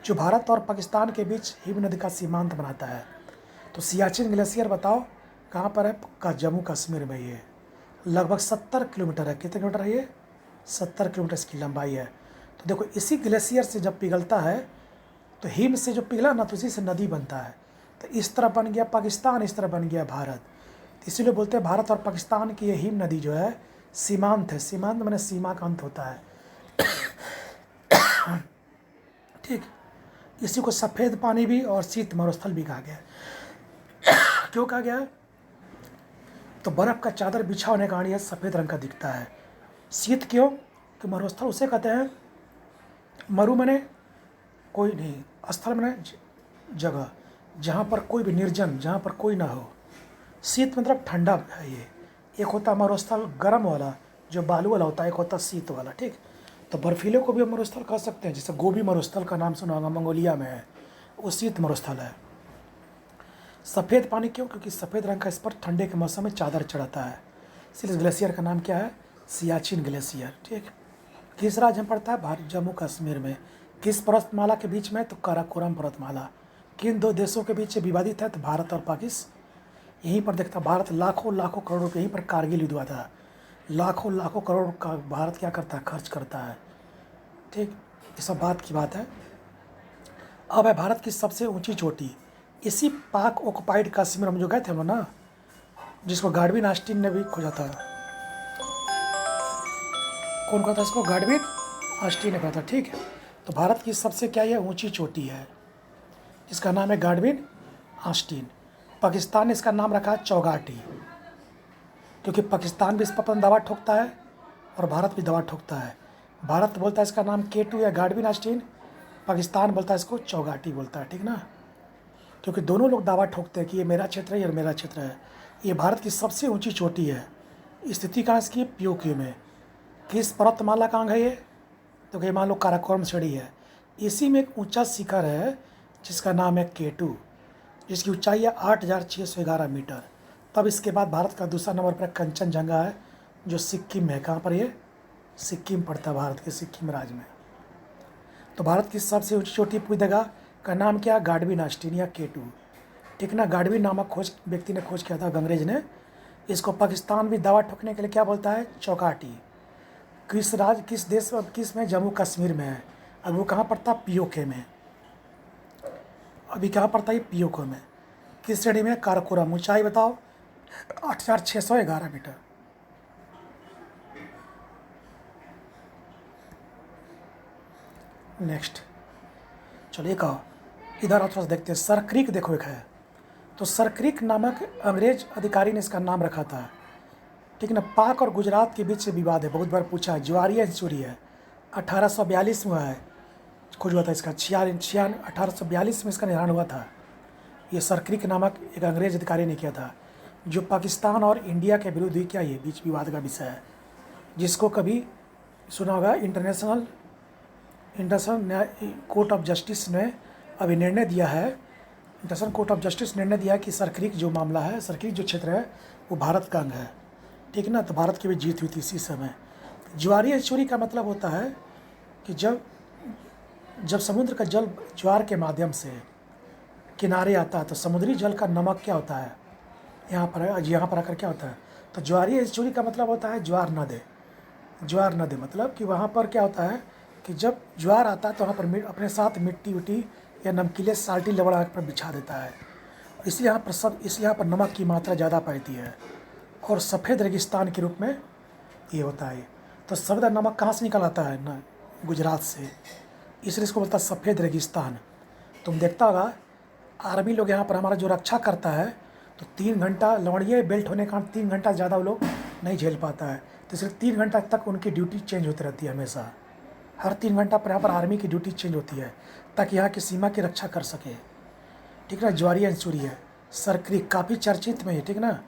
जो भारत और पाकिस्तान के बीच हिम नदी का सीमांत बनाता है। तो सियाचिन ग्लेशियर बताओ कहाँ पर है? का जम्मू कश्मीर में। ये लगभग 70 किलोमीटर है। कितने किलोमीटर है ये? 70 किलोमीटर इसकी लंबाई है। तो देखो इसी ग्लेशियर से जब पिघलता है तो हिम से जो पिघला ना तो उसी से नदी बनता है। तो इस तरह बन गया पाकिस्तान, इस तरह बन गया भारत। इसीलिए बोलते हैं भारत और पाकिस्तान की ये हिम नदी जो है सीमांत है। सीमांत माने सीमा का अंत होता है। ठीक, इसी को सफ़ेद पानी भी और शीत मरुस्थल भी कहा गया है। क्यों कहा गया है? तो बर्फ़ का चादर बिछा होने के कारण यह सफ़ेद रंग का दिखता है। शीत क्यों? कि मरुस्थल उसे कहते हैं, मरु मने कोई नहीं, स्थल मने जगह जहाँ पर कोई भी निर्जन, जहाँ पर कोई ना हो। शीत मतलब ठंडा है। ये एक होता है मरुस्थल गर्म वाला जो बालू वाला होता है, एक होता है शीत वाला। ठीक, तो बर्फीले को भी हम मरुस्थल कह सकते हैं। जैसे गोबी मरुस्थल का नाम सुना होगा, मंगोलिया में है, वो शीत मरुस्थल है। सफ़ेद पानी क्यों? क्योंकि सफ़ेद रंग का इस पर ठंडे के मौसम में चादर चढ़ाता है। इसलिए ग्लेशियर का नाम क्या है? सियाचिन ग्लेशियर। ठीक, किस राज्य में पड़ता है? भारत, जम्मू कश्मीर में। किस पर्वतमाला के बीच में? तो काराकोरम पर्वतमाला। किन दो देशों के बीच से विवादित है? तो भारत और पाकिस्तान। यहीं पर देखता भारत लाखों लाखों करोड़ रुपये, यहीं पर कारगिल युद्ध हुआ था। लाखों लाखों करोड़ का भारत क्या करता है? खर्च करता है। ठीक, ये सब बात की बात है। अब है भारत की सबसे ऊंची चोटी। इसी पाक ऑक्युपाइड कश्मीर में जो गए थे हम लोग ना, जिसको गाडविन ऑस्टिन ने भी खोजा था। कौन कहता है इसको? गाडविन ऑस्टिन ने कहा था। ठीक है, तो भारत की सबसे क्या ये ऊंची चोटी है, इसका नाम है गाडविन ऑस्टिन। पाकिस्तान ने इसका नाम रखा है चौगाटी, क्योंकि पाकिस्तान भी इस पर अपना दवा ठोकता है और भारत भी दवा ठोकता है। भारत बोलता है इसका नाम K2 या गाडविन ऑस्टिन, पाकिस्तान बोलता है इसको चौगाटी बोलता है। ठीक ना, क्योंकि दोनों लोग दावा ठोकते हैं कि ये मेरा क्षेत्र है, ये मेरा क्षेत्र है। ये भारत की सबसे ऊंची चोटी है। स्थिति कहाँ इसकी? POK में। किस पर्वतमाला का अंग है ये? तो कि मान लो काराकोरम श्रेणी है। इसी में एक ऊंचा शिखर है जिसका नाम है K2, जिसकी ऊंचाई है 8611 मीटर। तब इसके बाद भारत का दूसरा नंबर पर कंचनजंगा है, जो सिक्किम में है। कहाँ पर ये? सिक्किम पड़ता है, भारत के सिक्किम राज्य में। तो भारत की सबसे ऊंची चोटी पूरी जगह का नाम क्या? गाडविन ऑस्टिन या K2। ठीक ना, गाडविन नामक खोज व्यक्ति ने खोज किया था, अंग्रेज ने। इसको पाकिस्तान भी दावा ठोकने के लिए क्या बोलता है? चौगाटी। किस राज्य, किस देश, किस में? जम्मू कश्मीर में है। अब वो कहाँ पड़ता? POK में। अभी कहाँ पड़ता है? POK में। किस श्रेणी में? काराकोरम। ऊंचाई बताओ? 8611 मीटर। नेक्स्ट, चलो एक इधर थोड़ा सा देखते हैं। सर क्रीक देखो एक है, तो सर क्रीक नामक अंग्रेज अधिकारी ने इसका नाम रखा था। ठीक ना, पाक और गुजरात के बीच से विवाद है, बहुत बार पूछा है। ज्वारी है चोरी है, 1842 में हुआ है, खोज हुआ था इसका। 1842 में इसका निर्माण हुआ था। ये सर क्रीक नामक एक अंग्रेज अधिकारी ने किया था, जो पाकिस्तान और इंडिया के विरुद्ध ही क्या ये बीच विवाद का विषय है, जिसको कभी सुना होगा इंटरनेशनल कोर्ट ऑफ जस्टिस ने अभी निर्णय दिया है। इंटरनेशनल कोर्ट ऑफ जस्टिस निर्णय दिया है कि सर क्रीक जो मामला है, सर क्रीक जो क्षेत्र है वो भारत का अंग है। ठीक ना, तो भारत की भी जीत हुई थी इसी समय। ज्वारीय चोरी का मतलब होता है कि जब समुद्र का जल ज्वार के माध्यम से किनारे आता है तो समुद्री जल का नमक क्या होता है? यहाँ पर आकर क्या होता है? तो ज्वारीय चोरी का मतलब होता है ज्वार न दे। ज्वार न दे मतलब कि वहाँ पर क्या होता है कि जब ज्वार आता है तो वहाँ पर अपने साथ मिट्टी उट्टी या नमकीले साल्टी लवड़ा पर बिछा देता है। इसलिए यहाँ पर नमक की मात्रा ज़्यादा पाती है और सफ़ेद रेगिस्तान के रूप में ये होता है। तो सफ़ेद नमक कहाँ से निकल आता है? ना, गुजरात से, इसलिए इसको बोलता है सफ़ेद रेगिस्तान। तुम देखता होगा आर्मी लोग यहाँ पर हमारा जो रक्षा करता है तो 3 घंटा, लवड़िए बेल्ट होने के कारण 3 घंटा ज़्यादा वो लोग नहीं झेल पाता है, तो इसलिए 3 घंटा तक उनकी ड्यूटी चेंज होती रहती है। हमेशा हर 3 घंटा पर यहाँ पर आर्मी की ड्यूटी चेंज होती है ताकि यहाँ की सीमा की रक्षा कर सके। ठीक ना, ज्वारीय अंचूरी है। सर क्रीक काफ़ी चर्चित में है। ठीक ना,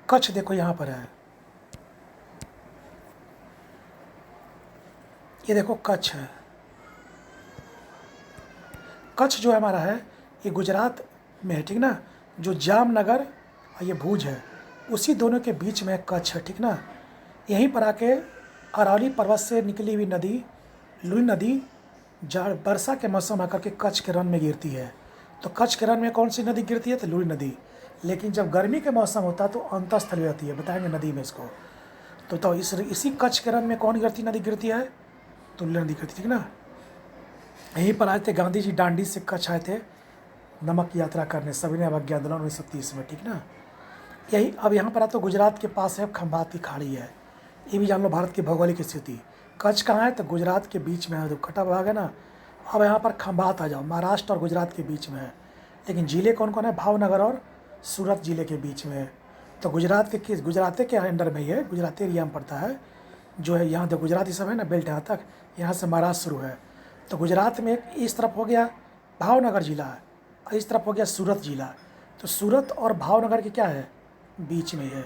कच्छ देखो यहाँ पर है, ये देखो कच्छ है। कच्छ जो हमारा है ये गुजरात में है। ठीक ना, जो जामनगर और ये भुज है उसी दोनों के बीच में कच्छ है। ठीक ना, यहीं पर आके अरावली पर्वत से निकली हुई नदी, लुनी नदी वर्षा के मौसम आकर के कच्छ के रण में गिरती है। तो कच्छ के रण में कौन सी नदी गिरती है? तो लूरी नदी। लेकिन जब गर्मी के मौसम होता है तो अंतस्थल जाती है, बताएंगे नदी में इसको। तो इसी कच्छ के रण में कौन नदी गिरती है? तो लूरी नदी गिरती, ठीक ना। यहीं पर आए थे गांधी जी, दांडी से कच्छ आए थे नमक यात्रा करने, सविनय अवज्ञा आंदोलन 1930 में, ठीक ना। यही अब यहाँ पर तो गुजरात के पास है, खंभात की खाड़ी है। ये भी जान लो भारत की भौगोलिक स्थिति। कच्छ कहाँ है? तो गुजरात के बीच में है, जो कटा भाग है ना। अब यहाँ पर खंभात आ जाओ, महाराष्ट्र और गुजरात के बीच में है। लेकिन ज़िले कौन कौन है? भावनगर और सूरत ज़िले के बीच में है। तो गुजरात के अंडर में ही है, गुजरात एरिया में पड़ता है जो है। यहाँ जो गुजराती सब है ना, बेल्ट यहाँ तक, यहाँ से महाराष्ट्र शुरू है। तो गुजरात में इस तरफ हो गया भावनगर ज़िला, और इस तरफ हो गया सूरत ज़िला। तो सूरत और भावनगर के क्या है? बीच में है।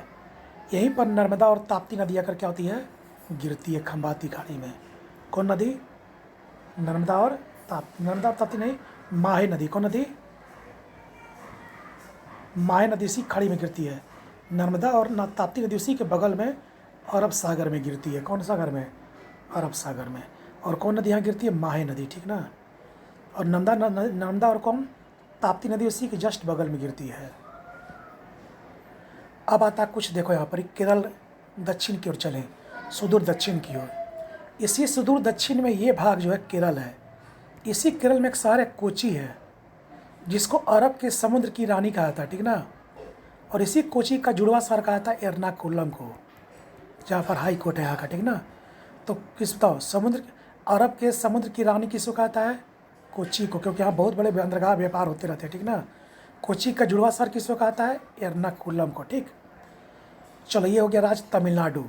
यहीं पर नर्मदा और ताप्ती नदी आकर क्या होती है? गिरती है खंभाती खाड़ी में। कौन नदी? नर्मदा और ताप्ती नहीं, माहे नदी। कौन नदी? माहे नदी इसी खाड़ी में गिरती है। नर्मदा और ताप्ती नदी उसी के बगल में अरब सागर में गिरती है। कौन सागर में? अरब सागर में। और कौन नदी यहाँ गिरती है? माहे नदी, ठीक ना। और नर्मदा और कौन? ताप्ती नदी उसी के जस्ट बगल में गिरती है। अब आता कुछ देखो यहाँ पर, केरल दक्षिण की ओर चलें, सुदूर दक्षिण की ओर। इसी सुदूर दक्षिण में ये भाग जो है केरल है। इसी केरल में एक शहर है कोची है, जिसको अरब के समुद्र की रानी कहा था, ठीक ना। और इसी कोची का जुड़वा शहर कहा था एर्नाकुलम को, जहाँ पर हाई कोर्ट है यहाँ का, ठीक ना। तो किस बताओ, अरब के समुद्र की रानी किसको कहता है? कोची को, क्योंकि यहाँ बहुत बड़े बंदरगाह व्यापार होते रहते हैं, ठीक ना। कोची का जुड़वा शहर किसको कहता है? एर्नाकुलम को, ठीक। चलो, ये हो गया राज्य तमिलनाडु।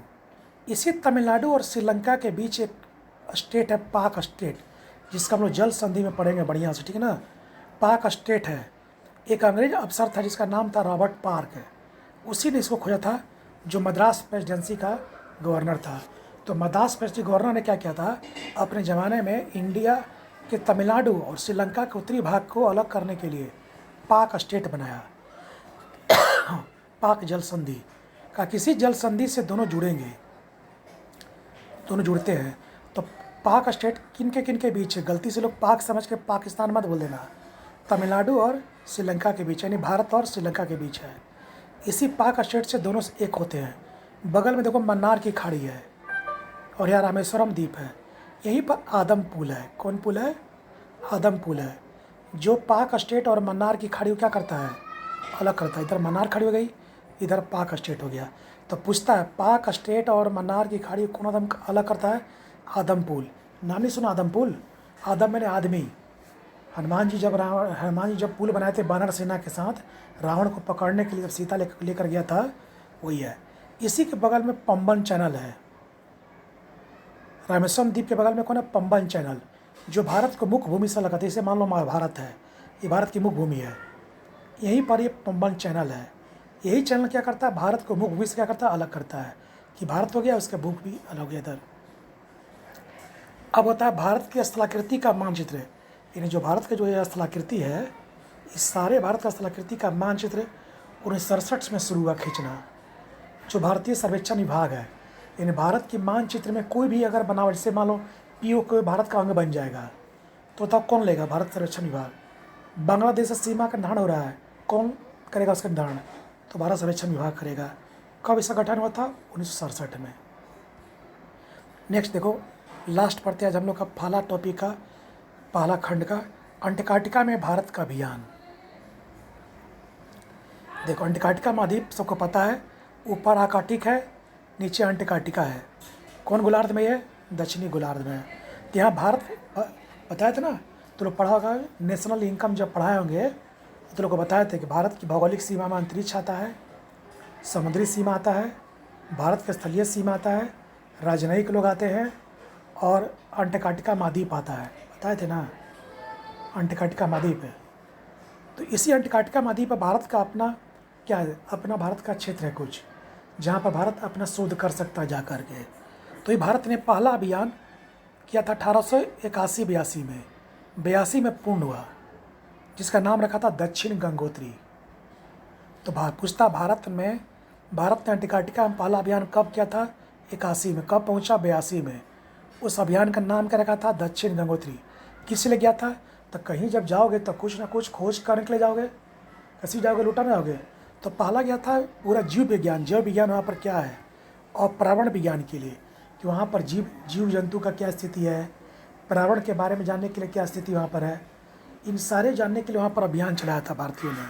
इसी तमिलनाडु और श्रीलंका के बीच एक स्टेट है, पाक स्टेट, जिसका हम लोग जल संधि में पढ़ेंगे बढ़िया से, ठीक है ना। पाक स्टेट है। एक अंग्रेज अफसर था जिसका नाम था रॉबर्ट पार्क है, उसी ने इसको खोजा था, जो मद्रास प्रेसिडेंसी का गवर्नर था। तो मद्रास प्रेसिडेंसी गवर्नर ने क्या किया था? अपने ज़माने में इंडिया के तमिलनाडु और श्रीलंका के उत्तरी भाग को अलग करने के लिए पाक स्टेट बनाया। पाक जल संधि का, किसी जल संधि से दोनों जुड़ेंगे, दोनों जुड़ते हैं। तो पाक स्टेट किन के बीच है? गलती से लोग पाक समझ के पाकिस्तान मत बोल देना। तमिलनाडु और श्रीलंका के बीच, यानी भारत और श्रीलंका के बीच है। इसी पाक स्टेट से दोनों एक होते हैं। बगल में देखो मन्नार की खाड़ी है, और यहाँ रामेश्वरम द्वीप है। यहीं पर आदम पुल है। कौन पुल है? आदम पुल है, जो पाक स्टेट और मन्नार की खाड़ी को क्या करता है? अलग करता है। इधर मन्नार खाड़ी हो गई, इधर पाक स्टेट हो गया। तो पूछता है, पाक स्टेट और मन्नार की खाड़ी को कौन अलग करता है? आदम पुल। नाम नहीं सुना आदम पुल? आदम मैंने आदमी। हनुमान जी जब पुल बनाए थे वानर सेना के साथ रावण को पकड़ने के लिए, जब सीता लेकर गया था, वही है। इसी के बगल में पंबन चैनल है। रामेश्वरम द्वीप के बगल में कौन है? पंबन चैनल, जो भारत को मुख्य भूमि से लगाते हैं। इसे मान लो महाभारत है, ये भारत की मुख्य भूमि है। यहीं पर ये पंबन चैनल है। यही चैनल क्या करता है? भारत को मुख्य भूमि से क्या करता है? अलग करता है, कि भारत हो गया, उसका भूख भी अलग हो गया इधर। अब होता है भारत की स्थलाकृति का मानचित्र, यानी जो भारत का जो ये स्थलाकृति है, इस सारे भारत का स्थलाकृति का मानचित्र 1967 में शुरू हुआ खींचना, जो भारतीय सर्वेक्षण विभाग है। यानी भारत के मानचित्र में कोई भी अगर बनावट से, मान लो पीओ को भारत का अंग बन जाएगा, तो तब कौन लेगा? भारत सर्वेक्षण विभाग। बांग्लादेश से सीमा का निर्धारण हो रहा है, कौन करेगा उसका निर्धारण? तो भारत सर्वेक्षण विभाग करेगा। कब इसका गठन हुआ था? 1967 में। नेक्स्ट देखो, लास्ट पढ़ते हैं आज हम लोग का पहला टॉपिक का, पहला खंड का, अंटार्कटिका में भारत का अभियान। देखो, अंटार्कटिका महाद्वीप सबको पता है, ऊपर आर्कटिक है, नीचे अंटार्कटिका है। कौन गोलार्ध में है? दक्षिणी गोलार्ध में है। तो यहाँ भारत बताया था ना, तो लोग पढ़ा होगा, नेशनल इनकम जब पढ़ाए होंगे तो लोग को बताए थे कि भारत की भौगोलिक सीमा में अंतरिक्ष आता है, समुद्री सीमा आता है, भारत का स्थलीय सीमा आता है, राजनयिक लोग आते हैं, और अंटार्कटिका महाद्वीप आता है। बताए थे ना, अंटार्कटिका महाद्वीप है। तो इसी अंटार्कटिका महाद्वीप पर भारत का अपना क्या है? अपना भारत का क्षेत्र है कुछ, जहाँ पर भारत अपना शोध कर सकता है जा कर के। तो ये भारत ने पहला अभियान किया था 1881-82 में, 82 में पूर्ण हुआ, जिसका नाम रखा था दक्षिण गंगोत्री। तो पूछता भारत ने अंटार्कटिका में पहला अभियान कब किया था? 81 में। कब पहुंचा? 82 में। उस अभियान का नाम क्या रखा था? दक्षिण गंगोत्री। किस लिए गया था? तो कहीं जब जाओगे तो कुछ ना कुछ खोज करने के लिए जाओगे, कैसे जाओगे, लुटाने जाओगे। तो पहला गया था पूरा जीव विज्ञान, जैव विज्ञान वहाँ पर क्या है, और पर्यावरण विज्ञान के लिए कि वहाँ पर जीव जंतु का क्या स्थिति है, पर्यावरण के बारे में जानने के लिए क्या स्थिति वहाँ पर है, इन सारे जानने के लिए वहाँ पर अभियान चलाया था भारतीयों ने।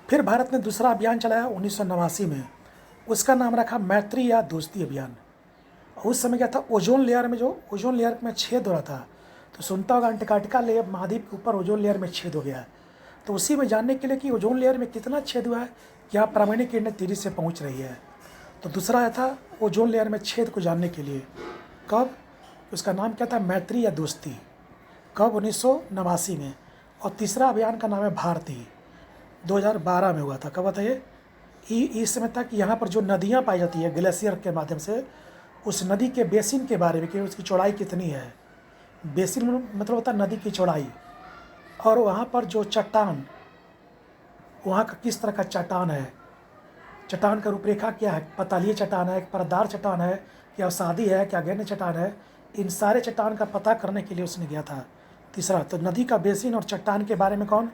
फिर भारत ने दूसरा अभियान चलाया 1989 में, उसका नाम रखा मैत्री या दोस्ती अभियान। उस समय क्या था, ओजोन लेयर में, जो ओजोन लेयर में छेद हो रहा था, तो सुनता होगा अंटार्कटिका लेयर महाद्वीप के ऊपर ओजोन लेयर में छेद हो गया है। तो उसी में जानने के लिए कि ओजोन लेयर में कितना छेद हुआ है, क्या पराबैंगनी किरणें तेजी से पहुंच रही है। तो दूसरा आया था ओजोन लेयर में छेद को जानने के लिए, कब, उसका नाम क्या था, मैत्री या दोस्ती, कब, 1989 में। और तीसरा अभियान का नाम है भारती, 2012 में हुआ था। कब बताइए? इस समय तक यहाँ पर जो नदियाँ पाई जाती है ग्लेशियर के माध्यम से, उस नदी के बेसिन के बारे में कि उसकी चौड़ाई कितनी है, बेसिन मतलब होता है नदी की चौड़ाई, और वहाँ पर जो चट्टान, वहाँ का किस तरह का चट्टान है, चट्टान का रूपरेखा क्या है, पतालीय चट्टान है, परतदार चट्टान है, क्या अवसादी है, क्या गहन चट्टान है, इन सारे चट्टान का पता करने के लिए उसने गया था। तीसरा तो नदी का बेसिन और चट्टान के बारे में कौन,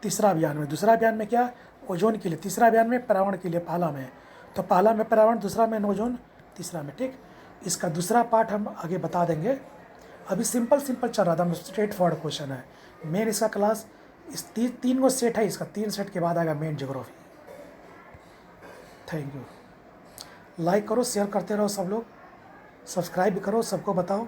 तीसरा अभियान में। दूसरा अभियान में क्या, ओजोन के लिए। तीसरा अभियान में पर्यावरण के लिए, पहला में। तो पहला में पर्यावरण, दूसरा में ओजोन, तीसरा में। ठीक, इसका दूसरा पार्ट हम आगे बता देंगे। अभी सिंपल चल रहा था, स्ट्रेट फॉरवर्ड क्वेश्चन है। मेन इसका क्लास इस तीन गो सेट है, इसका 3 सेट के बाद आएगा main geography. Thank you. Like करो, शेयर करते रहो सब लोग, सब्सक्राइब भी करो, सबको बताओ।